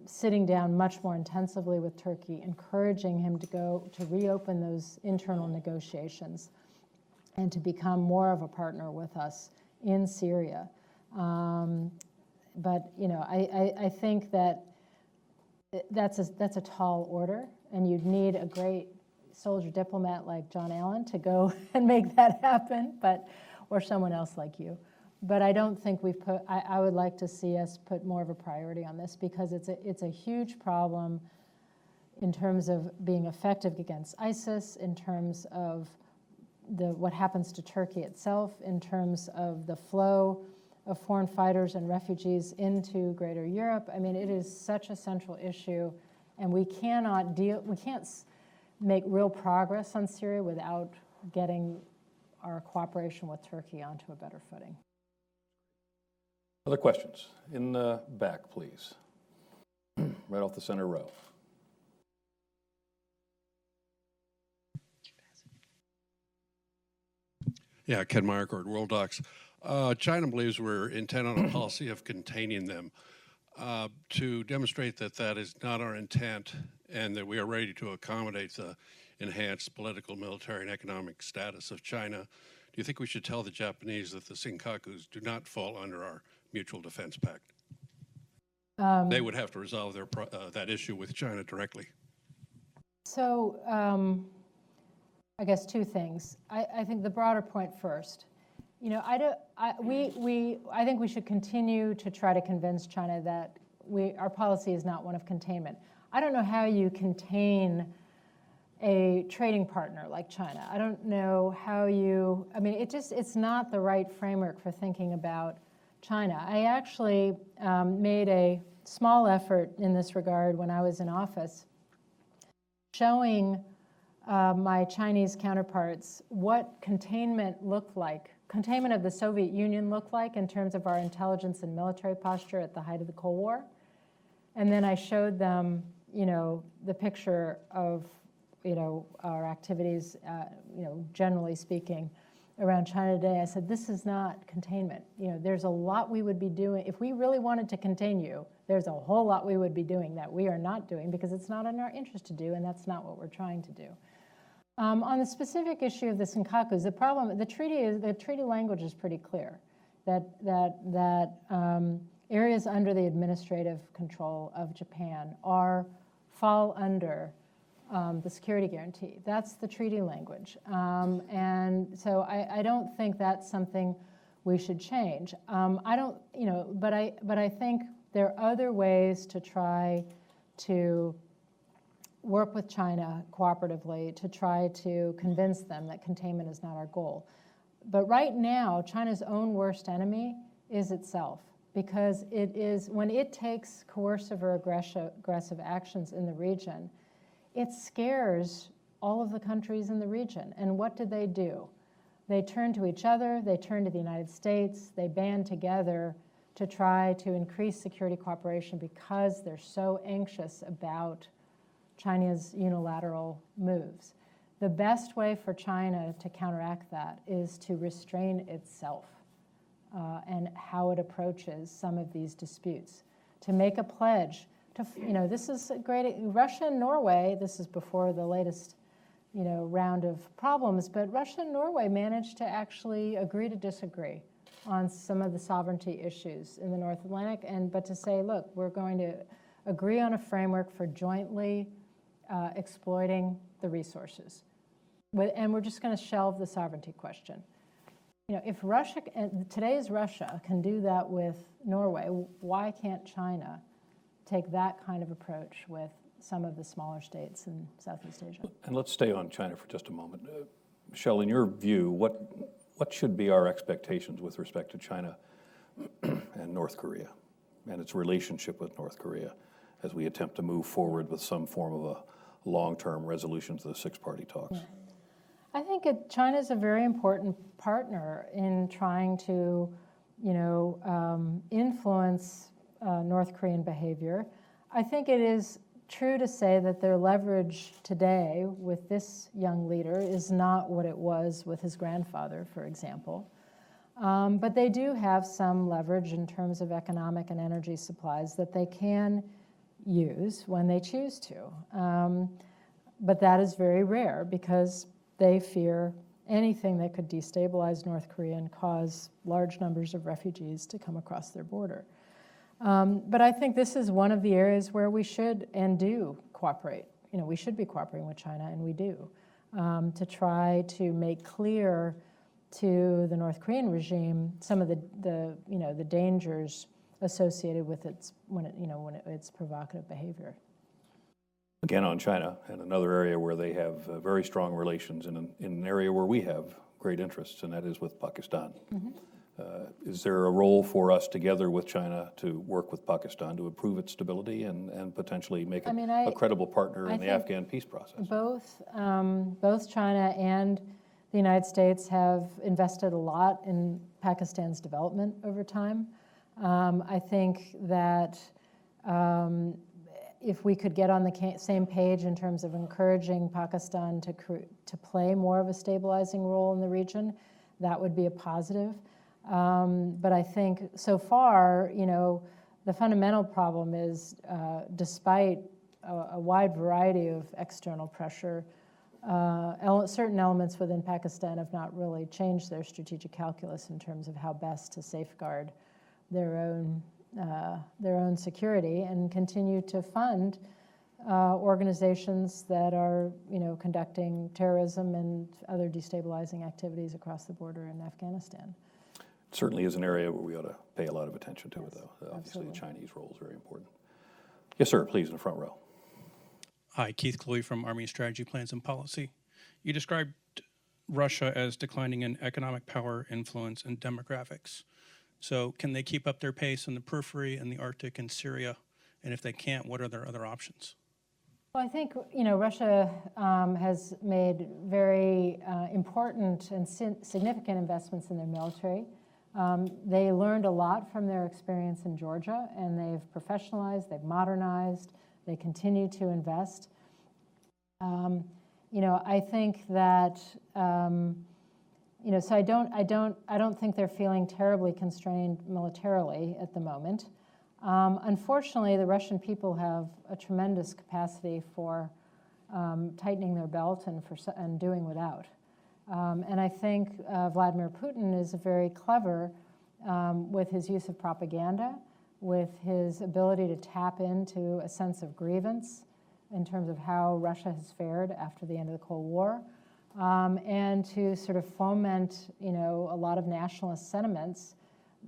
sitting down much more intensively with Turkey, encouraging him to reopen those internal negotiations and to become more of a partner with us in Syria. But I think that that's a tall order, and you'd need a great soldier diplomat like John Allen to go and make that happen, or someone else like you. But I don't think we've put, I would like to see us put more of a priority on this because it's a huge problem in terms of being effective against ISIS, in terms of what happens to Turkey itself, in terms of the flow of foreign fighters and refugees into Greater Europe. I mean, it is such a central issue, and we can't make real progress on Syria without getting our cooperation with Turkey onto a better footing. Other questions? In the back, please. Right off the center row. Yeah, Ken Meyercord, World Docs. China believes we're intent on a policy of containing them. To demonstrate that that is not our intent and that we are ready to accommodate the enhanced political, military, and economic status of China, do you think we should tell the Japanese that the Senkakus do not fall under our Mutual Defense Pact? They would have to resolve that issue with China directly. So I guess two things. I think the broader point first. You know, I think we should continue to try to convince China that our policy is not one of containment. I don't know how you contain a trading partner like China. I don't know how I mean, it's not the right framework for thinking about China. I actually made a small effort in this regard when I was in office, showing my Chinese counterparts what containment looked like, containment of the Soviet Union looked like in terms of our intelligence and military posture at the height of the Cold War. And then I showed them, you know, the picture of, you know, our activities, you know, generally speaking, around China today. I said, this is not containment. You know, there's a lot we would be doing. If we really wanted to contain you, there's a whole lot we would be doing that we are not doing because it's not in our interest to do, and that's not what we're trying to do. On the specific issue of the Senkakus, the problem, the treaty language is pretty clear, that areas under the administrative control of Japan fall under the security guarantee. That's the treaty language. And so I don't think that's something we should change. I don't, you know, but I think there are other ways to try to work with China cooperatively to try to convince them that containment is not our goal. But right now, China's own worst enemy is itself, because it is, when it takes coercive or aggressive actions in the region, it scares all of the countries in the region. And what do? They turn to each other, they turn to the United States, they band together to try to increase security cooperation because they're so anxious about China's unilateral moves. The best way for China to counteract that is to restrain itself and how it approaches some of these disputes, to make a pledge. You know, this is a great, Russia and Norway, this is before the latest, you know, round of problems, but Russia and Norway managed to actually agree to disagree on some of the sovereignty issues in the North Atlantic, but to say, look, we're going to agree on a framework for jointly exploiting the resources. And we're just going to shelve the sovereignty question. You know, if Russia, today's Russia, can do that with Norway, why can't China take that kind of approach with some of the smaller states in Southeast Asia? And let's stay on China for just a moment. Michelle, in your view, what should be our expectations with respect to China and North Korea and its relationship with North Korea as we attempt to move forward with some form of a long-term resolution to the six-party talks? Yeah. I think China's a very important partner in trying to, you know, influence North Korean behavior. I think it is true to say that their leverage today with this young leader is not what it was with his grandfather, for example. But they do have some leverage in terms of economic and energy supplies that they can use when they choose to. But that is very rare because they fear anything that could destabilize North Korea and cause large numbers of refugees to come across their border. But I think this is one of the areas where we should and do cooperate. You know, we should be cooperating with China, and we do, to try to make clear to the North Korean regime some of the dangers associated with its provocative behavior. Again, on China, and another area where they have very strong relations, in an area where we have great interests, and that is with Pakistan. Is there a role for us together with China to work with Pakistan to improve its stability and potentially make it a credible partner in the Afghan peace process? Both China and the United States have invested a lot in Pakistan's development over time. I think that if we could get on the same page in terms of encouraging Pakistan to play more of a stabilizing role in the region, that would be a positive. But I think so far, the fundamental problem is, despite a wide variety of external pressure, certain elements within Pakistan have not really changed their strategic calculus in terms of how best to safeguard their own security and continue to fund organizations that are, conducting terrorism and other destabilizing activities across the border in Afghanistan. It certainly is an area where we ought to pay a lot of attention to it, though. Obviously, absolutely. the Chinese role is very important. Yes, sir, please, in the front row. Hi, Keith Chloe from Army Strategy, Plans and Policy. You described Russia as declining in economic power, influence, and demographics. So can they keep up their pace in the periphery, in the Arctic, and Syria? And if they can't, what are their other options? Well, I think, Russia has made very important and significant investments in their military. They learned a lot from their experience in Georgia, and they've professionalized, they've modernized, they continue to invest. I think that, so I don't think they're feeling terribly constrained militarily at the moment. Unfortunately, the Russian people have a tremendous capacity for tightening their belt and doing without. And I think Vladimir Putin is very clever with his use of propaganda, with his ability to tap into a sense of grievance in terms of how Russia has fared after the end of the Cold War, and to sort of foment, a lot of nationalist sentiments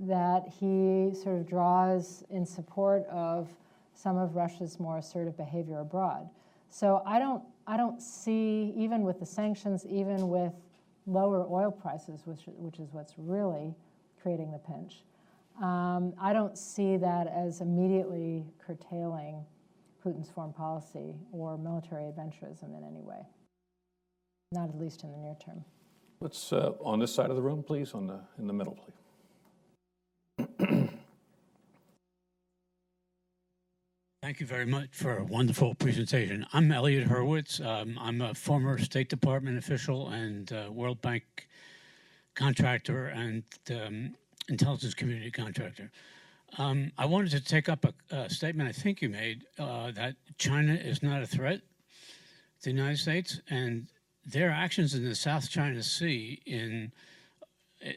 that he sort of draws in support of some of Russia's more assertive behavior abroad. So I don't see, even with the sanctions, even with lower oil prices, which is what's really creating the pinch, I don't see that as immediately curtailing Putin's foreign policy or military adventurism in any way, not at least in the near term. Let's, on this side of the room, please, in the middle, please. Thank you very much for a wonderful presentation. I'm Elliot Hurwitz. I'm a former State Department official and World Bank contractor and intelligence community contractor. I wanted to take up a statement I think you made that China is not a threat to the United States, and their actions in the South China Sea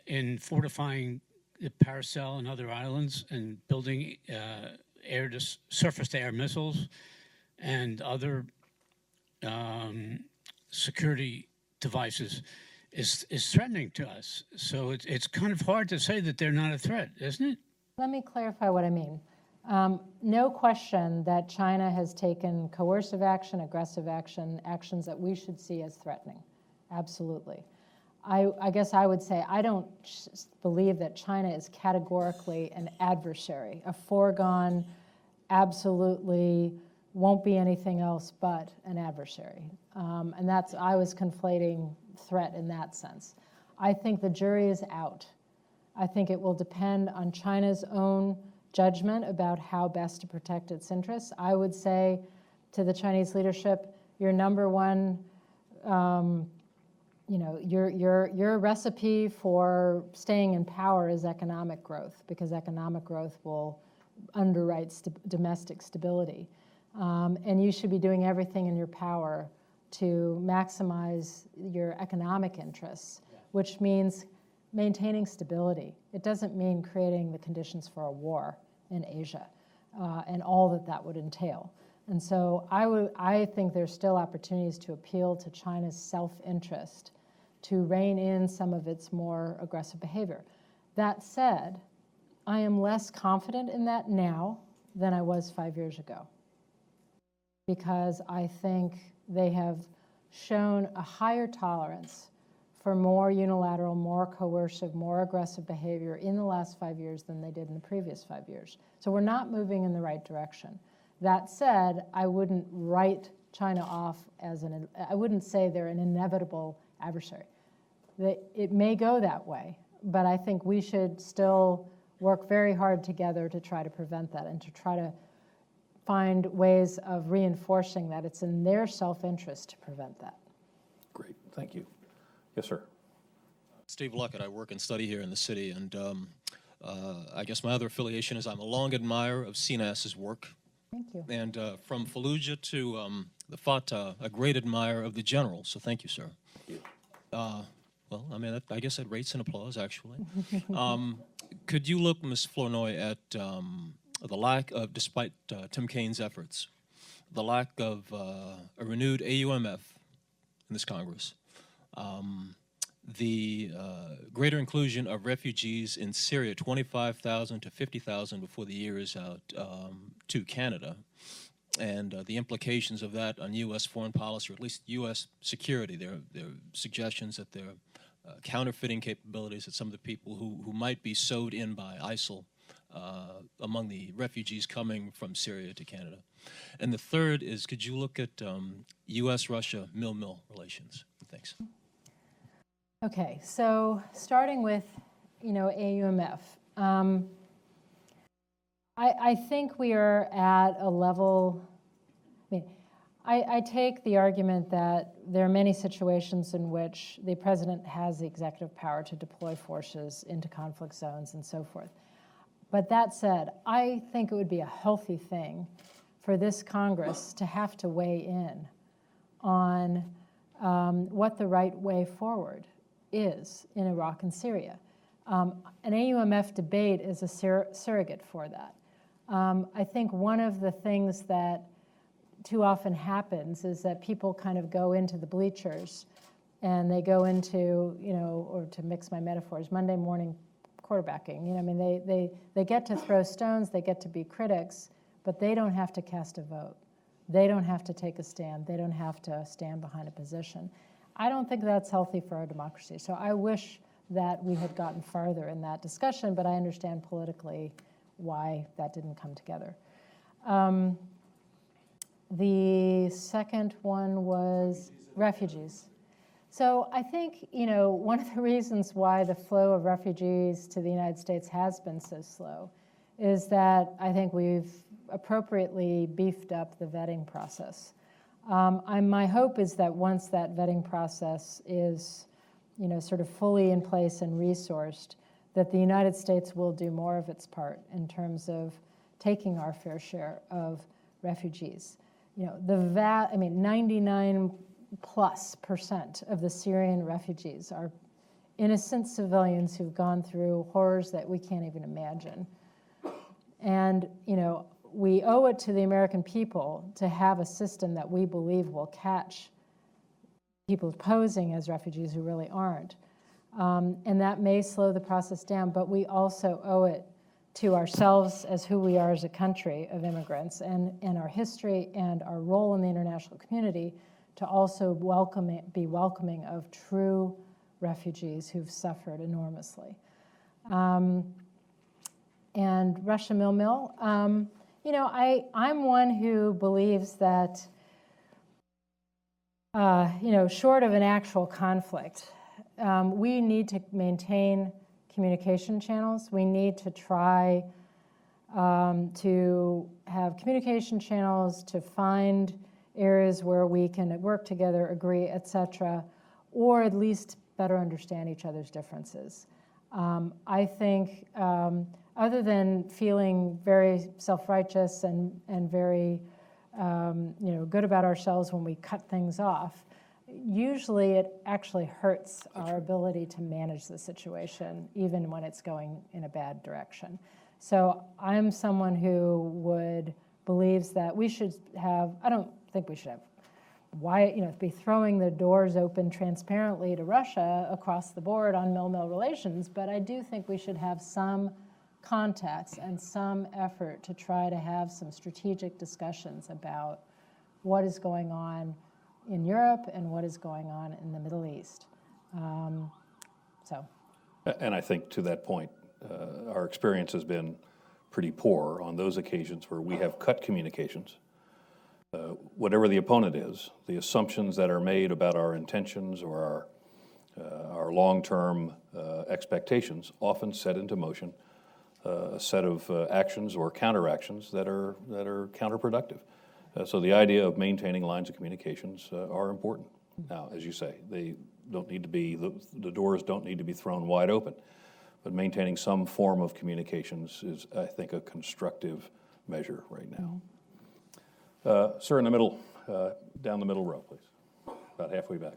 in fortifying the Paracel and other islands and building surface-to-air missiles and other security devices is threatening to us. So it's kind of hard to say that they're not a threat, isn't it? Let me clarify what I mean. No question that China has taken coercive action, aggressive action, actions that we should see as threatening. Absolutely. I guess I would say I don't believe that China is categorically an adversary, a foregone, absolutely won't be anything else but an adversary. And I was conflating threat in that sense. I think the jury is out. I think it will depend on China's own judgment about how best to protect its interests. I would say to the Chinese leadership, your number one your recipe for staying in power is economic growth, because economic growth will underwrite domestic stability. And you should be doing everything in your power to maximize your economic interests, which means maintaining stability. It doesn't mean creating the conditions for a war in Asia and all that would entail. And so I think there's still opportunities to appeal to China's self-interest to rein in some of its more aggressive behavior. That said, I am less confident in that now than I was 5 years ago, because I think they have shown a higher tolerance for more unilateral, more coercive, more aggressive behavior in the last 5 years than they did in the previous 5 years. So we're not moving in the right direction. That said, I wouldn't write China off as I wouldn't say they're an inevitable adversary. It may go that way, but I think we should still work very hard together to try to prevent that and to try to find ways of reinforcing that it's in their self-interest to prevent that. Great, thank you. Yes, sir. Steve Luckett. I work and study here in the city, and I guess my other affiliation is I'm a long admirer of CNAS's work. Thank you. And from Fallujah to the Fatah, a great admirer of the general, so thank you, sir. Well, I mean, I guess that rates an applause, actually. Could you look, Ms. Flournoy, at the lack of, despite Tim Kaine's efforts, the lack of a renewed AUMF in this Congress, the greater inclusion of refugees in Syria, 25,000 to 50,000 before the year is out, to Canada, and the implications of that on U.S. foreign policy, or at least U.S. security. There are suggestions that there are counterfeiting capabilities that some of the people who might be sewed in by ISIL among the refugees coming from Syria to Canada. And the third is, could you look at U.S.-Russia mil-mil relations? Thanks. Okay, so starting with, AUMF. I think we are at a level, I take the argument that there are many situations in which the president has the executive power to deploy forces into conflict zones and so forth. But that said, I think it would be a healthy thing for this Congress to have to weigh in on what the right way forward is in Iraq and Syria. An AUMF debate is a surrogate for that. I think one of the things that too often happens is that people kind of go into the bleachers and they go into, or to mix my metaphors, Monday morning quarterbacking. They get to throw stones, they get to be critics, but they don't have to cast a vote. They don't have to take a stand. They don't have to stand behind a position. I don't think that's healthy for our democracy. So I wish that we had gotten farther in that discussion, but I understand politically why that didn't come together. The second one was refugees. So I think, one of the reasons why the flow of refugees to the United States has been so slow is that I think we've appropriately beefed up the vetting process. My hope is that once that vetting process is, sort of fully in place and resourced, that the United States will do more of its part in terms of taking our fair share of refugees. 99+% of the Syrian refugees are innocent civilians who've gone through horrors that we can't even imagine. And, we owe it to the American people to have a system that we believe will catch people posing as refugees who really aren't. And that may slow the process down, but we also owe it to ourselves as who we are as a country of immigrants and our history and our role in the international community to also be welcoming of true refugees who've suffered enormously. And Russia mil-mil, I'm one who believes that, short of an actual conflict, we need to maintain communication channels. We need to try to have communication channels to find areas where we can work together, agree, et cetera, or at least better understand each other's differences. I think other than feeling very self-righteous and very good about ourselves when we cut things off, usually it actually hurts our ability to manage the situation, even when it's going in a bad direction. So I'm someone who believes that we should have, I don't think we should have why, be throwing the doors open transparently to Russia across the board on mill-mill relations, but I do think we should have some context and some effort to try to have some strategic discussions about what is going on in Europe and what is going on in the Middle East. And I think to that point, our experience has been pretty poor on those occasions where we have cut communications. Whatever the opponent is, the assumptions that are made about our intentions or our long-term expectations often set into motion a set of actions or counteractions that are counterproductive. So the idea of maintaining lines of communications are important. Now, as you say, they don't need to be, the doors don't need to be thrown wide open, but maintaining some form of communications is, I think, a constructive measure right now. Sir, in the middle, down the middle row, please, about halfway back.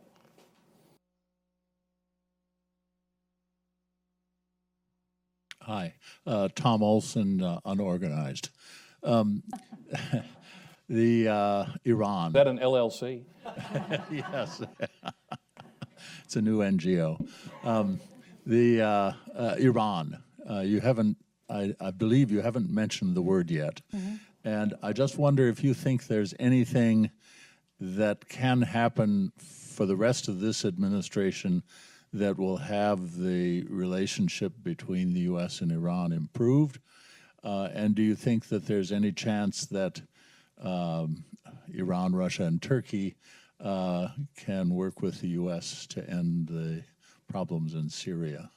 Hi, Tom Olson, unorganized. The Iran. Is that an LLC? Yes, it's a new NGO. The Iran. You haven't. I believe you haven't mentioned the word yet, and I just wonder if you think there's anything that can happen for the rest of this administration that will have the relationship between the U.S. and Iran improved, and do you think that there's any chance that Iran, Russia, and Turkey can work with the U.S. to end the problems in Syria?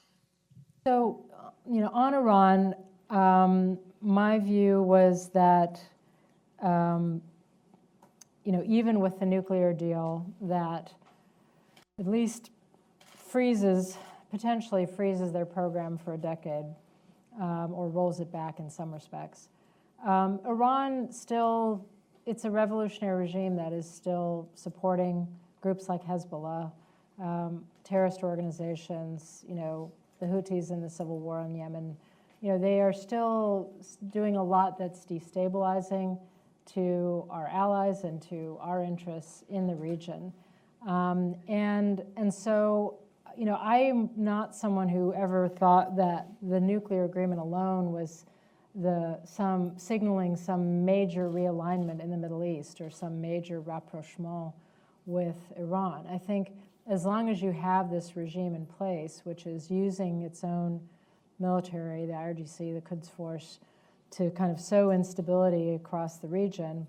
So, on Iran, my view was that, even with the nuclear deal, that at least potentially freezes their program for a decade, or rolls it back in some respects. Iran still, it's a revolutionary regime that is still supporting groups like Hezbollah, terrorist organizations, the Houthis in the civil war in Yemen. They are still doing a lot that's destabilizing to our allies and to our interests in the region. And so, I'm not someone who ever thought that the nuclear agreement alone was signaling some major realignment in the Middle East or some major rapprochement with Iran. I think as long as you have this regime in place, which is using its own military, the IRGC, the Quds Force, to kind of sow instability across the region,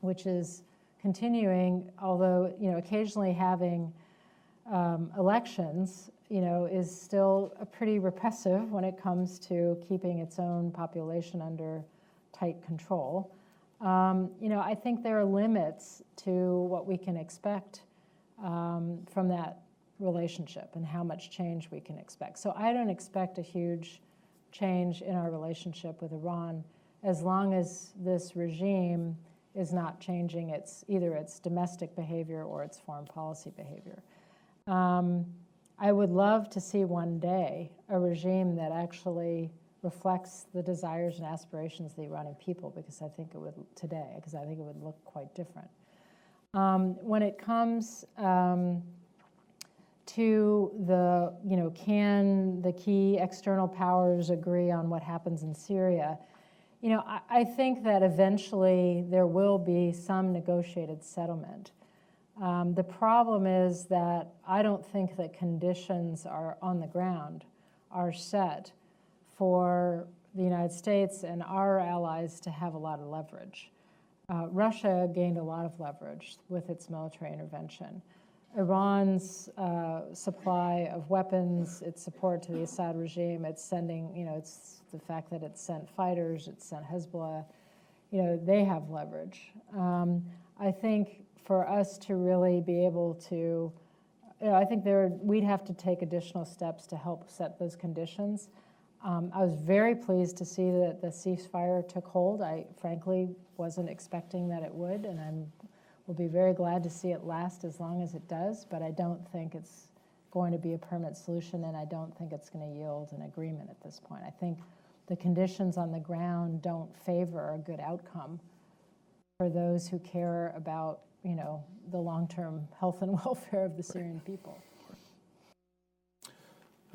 which is continuing, although occasionally having elections, is still pretty repressive when it comes to keeping its own population under tight control. I think there are limits to what we can expect from that relationship and how much change we can expect. So I don't expect a huge change in our relationship with Iran as long as this regime is not changing either its domestic behavior or its foreign policy behavior. I would love to see one day a regime that actually reflects the desires and aspirations of the Iranian people, because I think it would look quite different. When it comes to can the key external powers agree on what happens in Syria? I think that eventually there will be some negotiated settlement. The problem is that I don't think that conditions are on the ground are set for the United States and our allies to have a lot of leverage. Russia gained a lot of leverage with its military intervention. Iran's supply of weapons, its support to the Assad regime, it's sending, it's the fact that it's sent fighters, it's sent Hezbollah, they have leverage. I think for us to really be able to, I think we'd have to take additional steps to help set those conditions. I was very pleased to see that the ceasefire took hold. I frankly wasn't expecting that it would, and we'll be very glad to see it last as long as it does, but I don't think it's going to be a permanent solution, and I don't think it's going to yield an agreement at this point. I think the conditions on the ground don't favor a good outcome for those who care about the long-term health and welfare of the Syrian people.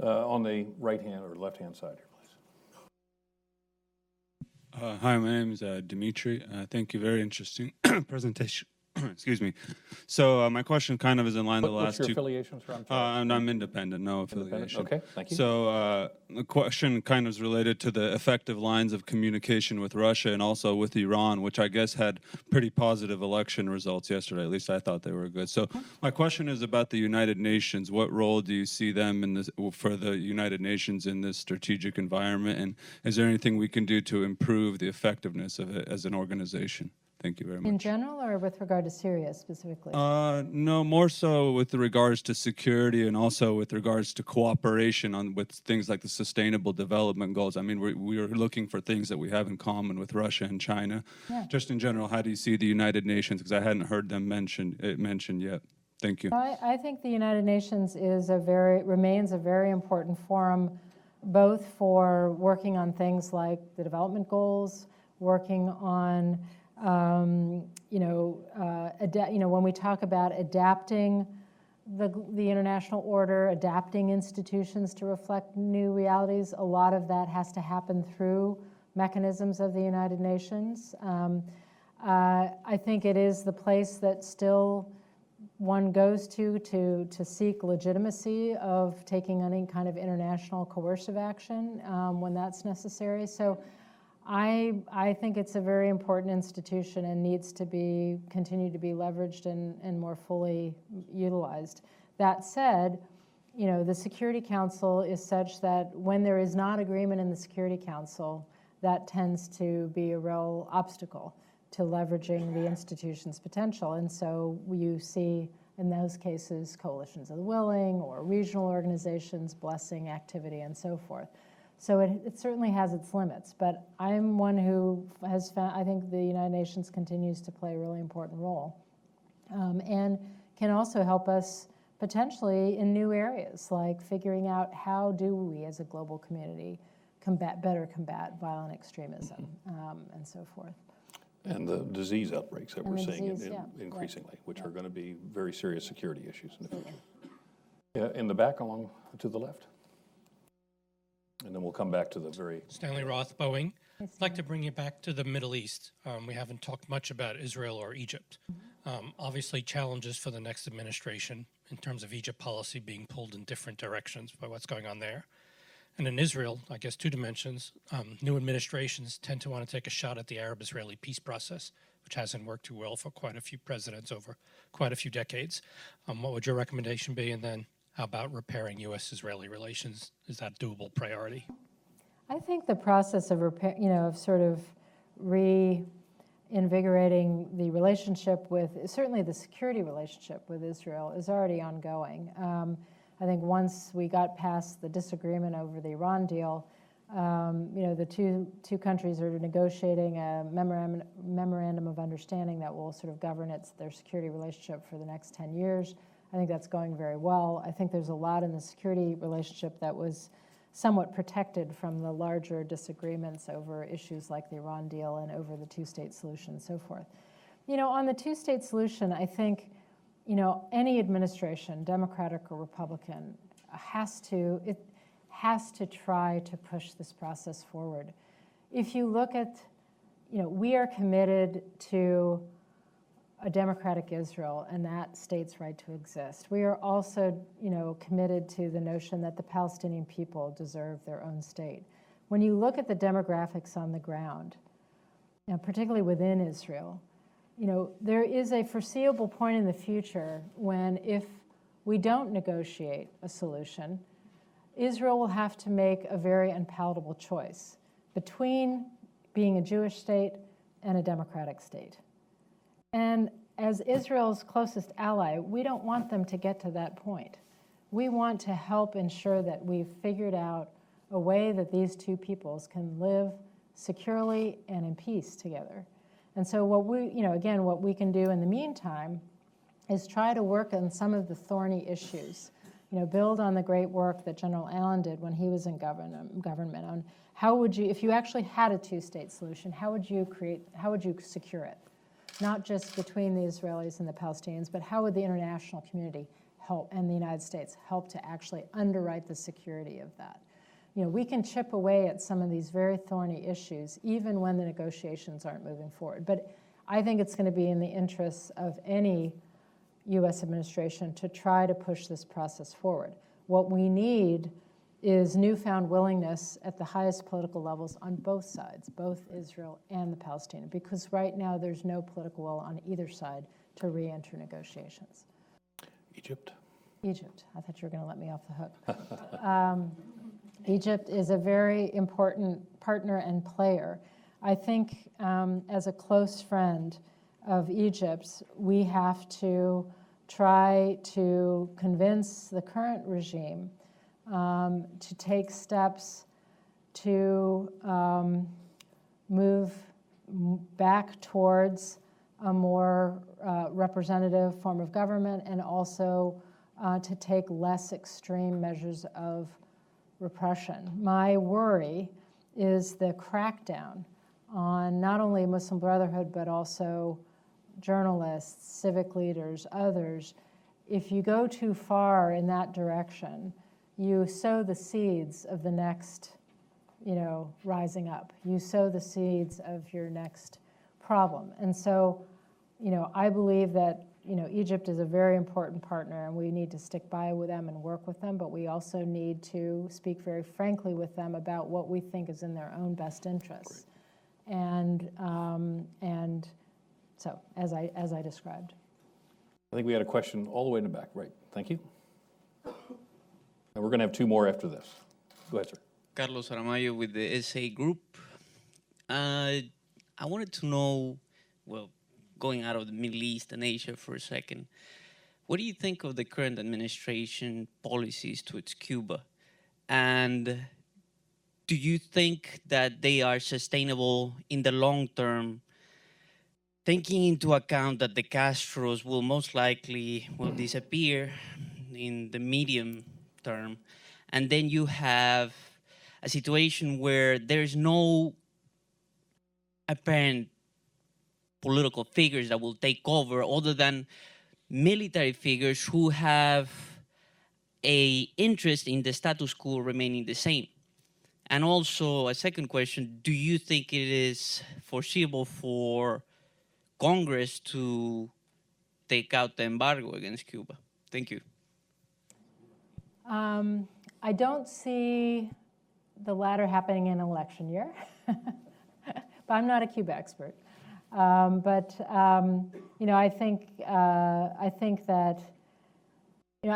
On the right-hand or left-hand side here, please. Hi, my name is Dimitri. Thank you. Very interesting presentation. Excuse me. So my question kind of is in line with the What's last your two. affiliation, sir? I'm sorry. I'm independent, no affiliation. Okay, thank you. So the question kind of is related to the effective lines of communication with Russia and also with Iran, which I guess had pretty positive election results yesterday. At least I thought they were good. So my question is about the United Nations. What role do you see them in this, for the United Nations in this strategic environment? And is there anything we can do to improve the effectiveness of it as an organization? Thank you very much. In general, or with regard to Syria specifically? No, more so with regards to security and also with regards to cooperation with things like the Sustainable Development Goals. I mean, we are looking for things that we have in common with Russia and China. Yeah. Just in general, how do you see the United Nations? Because I hadn't heard them mentioned yet. Thank you. I think the United Nations remains a very important forum, both for working on things like the development goals, working on when we talk about adapting the international order, adapting institutions to reflect new realities, a lot of that has to happen through mechanisms of the United Nations. I think it is the place that still one goes to seek legitimacy of taking any kind of international coercive action when that's necessary. So I think it's a very important institution and needs to continue to be leveraged and more fully utilized. That said, the Security Council is such that when there is not agreement in the Security Council, that tends to be a real obstacle to leveraging the institution's potential. And so you see, in those cases, coalitions of the willing or regional organizations blessing activity and so forth. So it certainly has its limits, but I'm one who has found, I think the United Nations continues to play a really important role and can also help us potentially in new areas, like figuring out how do we as a global community better combat violent extremism and so forth. And the disease outbreaks that we're seeing increasingly, Yeah. which are going to be very serious security issues in the future. Yeah, in the back along to the left. And then we'll come back to the very... Stanley Roth, Boeing. I'd like to bring you back to the Middle East. We haven't talked much about Israel or Egypt. Obviously challenges for the next administration in terms of Egypt policy being pulled in different directions by what's going on there. And in Israel, I guess two dimensions, new administrations tend to want to take a shot at the Arab-Israeli peace process, which hasn't worked too well for quite a few presidents over quite a few decades. What would your recommendation be? And then how about repairing U.S.-Israeli relations? Is that a doable priority? I think the process of repair, of sort of reinvigorating the relationship with, certainly the security relationship with Israel is already ongoing. I think once we got past the disagreement over the Iran deal, the two countries are negotiating a memorandum of understanding that will sort of govern their security relationship for the next 10 years. I think that's going very well. I think there's a lot in the security relationship that was somewhat protected from the larger disagreements over issues like the Iran deal and over the two-state solution and so forth. On the two-state solution, I think, any administration, Democratic or Republican, has to try to push this process forward. If you look at, we are committed to a democratic Israel and that state's right to exist. We are also, committed to the notion that the Palestinian people deserve their own state. When you look at the demographics on the ground, particularly within Israel, there is a foreseeable point in the future when, if we don't negotiate a solution, Israel will have to make a very unpalatable choice between being a Jewish state and a democratic state. And as Israel's closest ally, we don't want them to get to that point. We want to help ensure that we've figured out a way that these two peoples can live securely and in peace together. And so what we can do in the meantime is try to work on some of the thorny issues, build on the great work that General Allen did when he was in government on how would you, if you actually had a two-state solution, how would you secure it? not just between the Israelis and the Palestinians, but how would the international community help, and the United States help to actually underwrite the security of that? You know, we can chip away at some of these very thorny issues, even when the negotiations aren't moving forward. But I think it's going to be in the interests of any U.S. administration to try to push this process forward. What we need is newfound willingness at the highest political levels on both sides, both Israel and the Palestinians, because right now there's no political will on either side to re-enter negotiations. Egypt? Egypt. I thought you were going to let me off the hook. Egypt is a very important partner and player. I think as a close friend of Egypt's, we have to try to convince the current regime to take steps to move back towards a more representative form of government, and also to take less extreme measures of repression. My worry is the crackdown on not only Muslim Brotherhood, but also journalists, civic leaders, others. If you go too far in that direction, you sow the seeds of the next, rising up. You sow the seeds of your next problem. And so, I believe that, Egypt is a very important partner, and we need to stick by with them and work with them, but we also need to speak very frankly with them about what we think is in their own best interests. And so, as I described. I think we had a question all the way in the back. Right. Thank you. And we're going to have two more after this. Go ahead, sir. Carlos Aramayo with the SA Group. I wanted to know, well, going out of the Middle East and Asia for a second, what do you think of the current administration policies towards Cuba? And do you think that they are sustainable in the long term, taking into account that the Castros will most likely disappear in the medium term, and then you have a situation where there's no apparent political figures that will take over other than military figures who have an interest in the status quo remaining the same? And also a second question, do you think it is foreseeable for Congress to take out the embargo against Cuba? Thank you. I don't see the latter happening in an election year, but I'm not a Cuba expert. I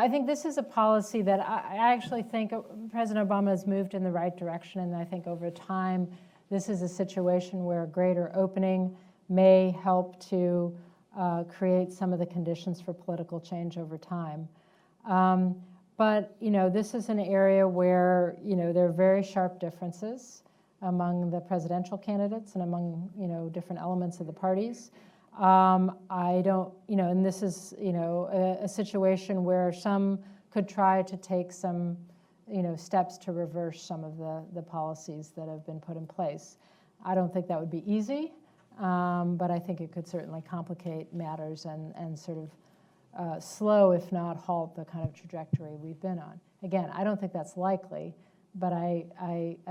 think this is a policy that I actually think President Obama has moved in the right direction, and I think over time this is a situation where a greater opening may help to create some of the conditions for political change over time. But this is an area where there are very sharp differences among the presidential candidates and among different elements of the parties. I don't, and this is a situation where some could try to take some steps to reverse some of the policies that have been put in place. I don't think that would be easy, but I think it could certainly complicate matters and sort of slow, if not halt, the kind of trajectory we've been on. Again, I don't think that's likely, but I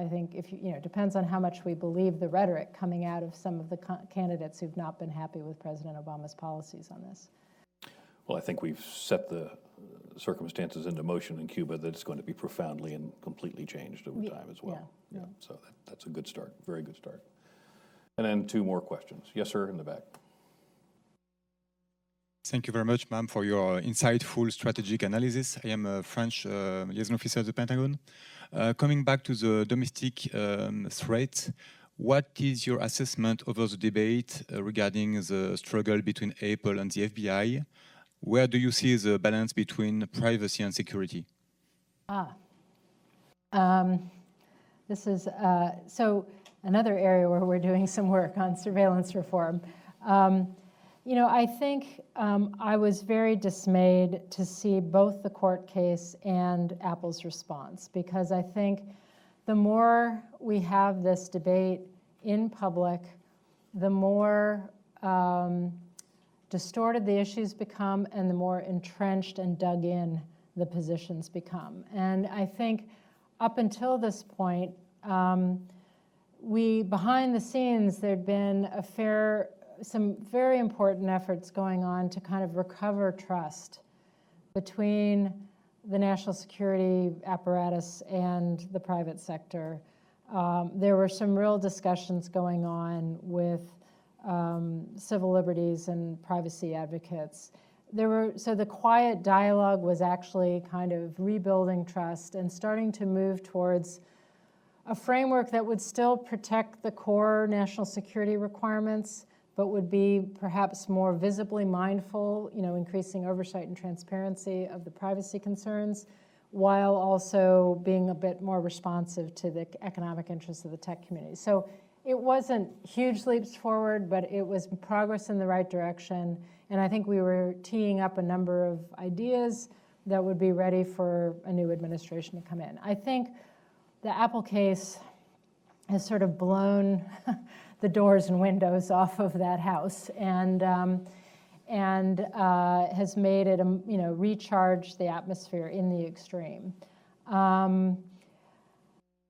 think it depends on how much we believe the rhetoric coming out of some of the candidates who've not been happy with President Obama's policies on this. Well, I think we've set the circumstances into motion in Cuba that it's going to be profoundly and completely changed over time as well. Yeah. So that's a good start, very good start. And then two more questions. Yes, sir, in the back. Thank you very much, ma'am, for your insightful strategic analysis. I am a French liaison officer at the Pentagon. Coming back to the domestic threat, what is your assessment over the debate regarding the struggle between Apple and the FBI? Where do you see the balance between privacy and security? This is so another area where we're doing some work on surveillance reform. I think I was very dismayed to see both the court case and Apple's response, because I think the more we have this debate in public, the more distorted the issues become and the more entrenched and dug in the positions become. And I think up until this point, behind the scenes, there'd been some very important efforts going on to kind of recover trust between the national security apparatus and the private sector. There were some real discussions going on with civil liberties and privacy advocates. So the quiet dialogue was actually kind of rebuilding trust and starting to move towards a framework that would still protect the core national security requirements, but would be perhaps more visibly mindful, increasing oversight and transparency of the privacy concerns, while also being a bit more responsive to the economic interests of the tech community. So it wasn't huge leaps forward, but it was progress in the right direction. And I think we were teeing up a number of ideas that would be ready for a new administration to come in. I think the Apple case has sort of blown the doors and windows off of that house and has made it, recharge the atmosphere in the extreme.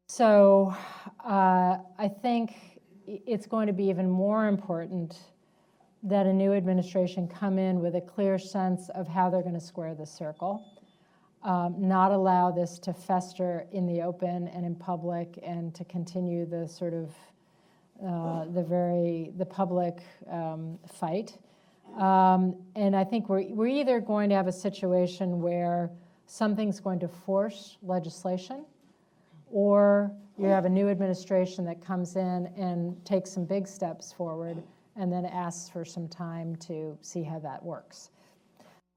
So I think it's going to be even more important that a new administration come in with a clear sense of how they're going to square the circle, not allow this to fester in the open and in public, and to continue the sort of the public fight. And I think we're either going to have a situation where something's going to force legislation, or you have a new administration that comes in and takes some big steps forward and then asks for some time to see how that works.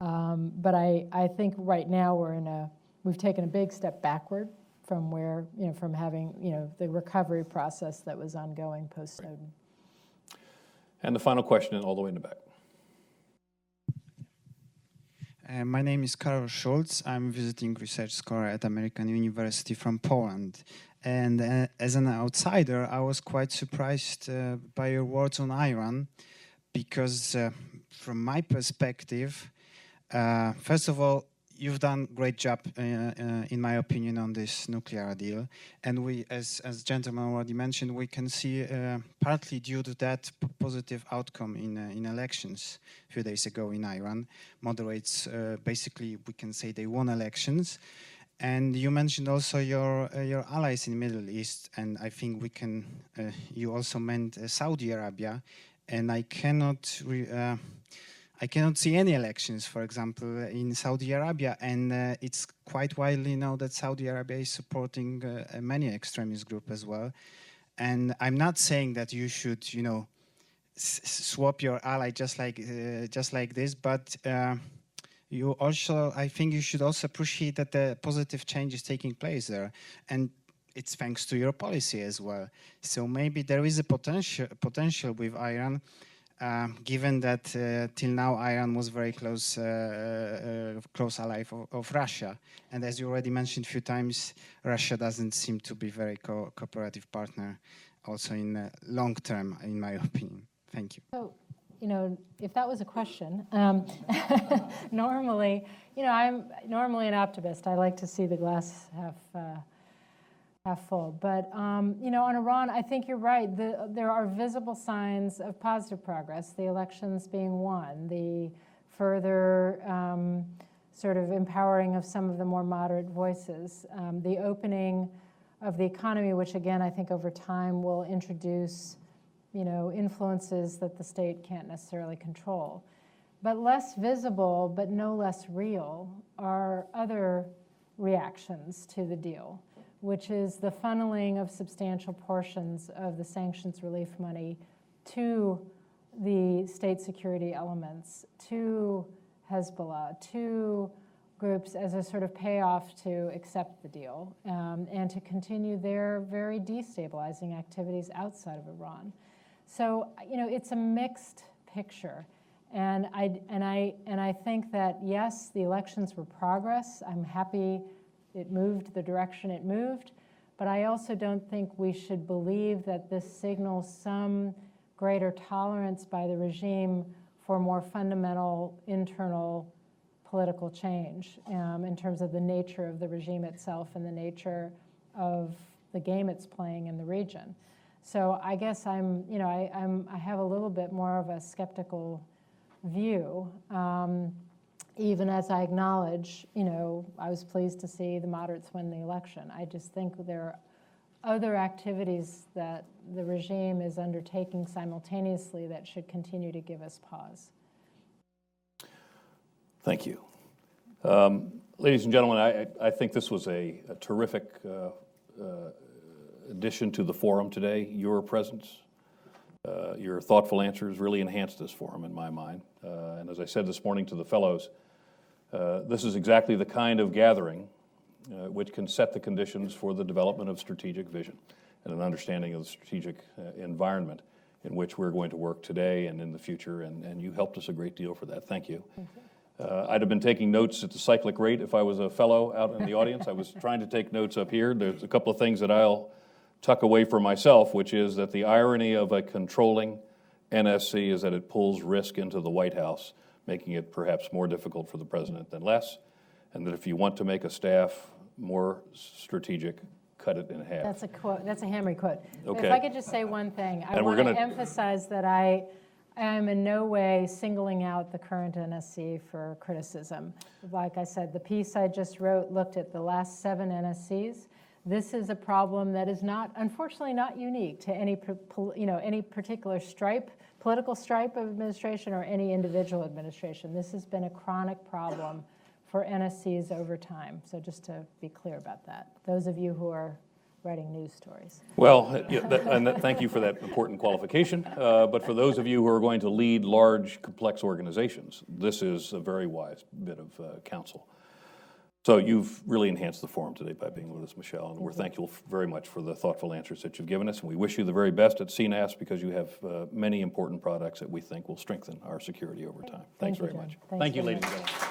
But I think right now we've taken a big step backward from where, from having, the recovery process that was ongoing post-Snowden. And the final question, all the way in the back. My name is Karol Schulz. I'm visiting research scholar at American University from Poland. And as an outsider, I was quite surprised by your words on Iran, because from my perspective, first of all, you've done a great job, in my opinion, on this nuclear deal. And we, as gentlemen already mentioned, we can see partly due to that positive outcome in elections a few days ago in Iran. Moderates, basically, we can say they won elections. And you mentioned also your allies in the Middle East, and I think we can. You also meant Saudi Arabia, and I cannot see any elections, for example, in Saudi Arabia, and it's quite widely known that Saudi Arabia is supporting many extremist groups as well. And I'm not saying that you should, swap your ally just like this, but. You also, I think you should also appreciate that the positive change is taking place there, and it's thanks to your policy as well. So maybe there is a potential with Iran, given that till now Iran was very close ally of Russia, and as you already mentioned a few times, Russia doesn't seem to be very cooperative partner, also in long term, in my opinion. Thank you. So, if that was a question, normally, I'm normally an optimist. I like to see the glass half full. But, on Iran, I think you're right. There are visible signs of positive progress, the elections being won, the further sort of empowering of some of the more moderate voices, the opening of the economy, which, again, I think over time will introduce influences that the state can't necessarily control. But less visible, but no less real, are other reactions to the deal, which is the funneling of substantial portions of the sanctions relief money to the state security elements, to Hezbollah, to groups as a sort of payoff to accept the deal, and to continue their very destabilizing activities outside of Iran. So, it's a mixed picture, and I think that yes, the elections were progress. I'm happy it moved the direction it moved, but I also don't think we should believe that this signals some greater tolerance by the regime for more fundamental internal political change in terms of the nature of the regime itself and the nature of the game it's playing in the region. So I guess I have a little bit more of a skeptical view, even as I acknowledge, I was pleased to see the moderates win the election. I just think there are other activities that the regime is undertaking simultaneously that should continue to give us pause. Thank you. Ladies and gentlemen, I think this was a terrific addition to the forum today. Your presence, your thoughtful answers really enhanced this forum in my mind. And as I said this morning to the fellows, this is exactly the kind of gathering which can set the conditions for the development of strategic vision and an understanding of the strategic environment in which we're going to work today and in the future, and you helped us a great deal for that. Thank you. I'd have been taking notes at the cyclic rate if I was a fellow out in the audience. I was trying to take notes up here. There's a couple of things that I'll tuck away for myself, which is that the irony of a controlling NSC is that it pulls risk into the White House, making it perhaps more difficult for the president than less, and that if you want to make a staff more strategic, cut it in half. That's a quote. That's a Hamry quote. Okay. If I could just say one thing, I And we're want to gonna- emphasize that I am in no way singling out the current NSC for criticism. Like I said, the piece I just wrote looked at the last 7 NSCs. This is a problem that is not, unfortunately, not unique to any particular political stripe of administration or any individual administration. This has been a chronic problem for NSCs over time. So just to be clear about that, those of you who are writing news stories. Well, thank you for that important qualification. But for those of you who are going to lead large, complex organizations, this is a very wise bit of counsel. So you've really enhanced the forum today by being with us, Michelle, and we're thankful very much for the thoughtful answers that you've given us. And we wish you the very best at CNAS because you have many important products that we think will strengthen our security over time. Thanks very much. Thank you, ladies and gentlemen.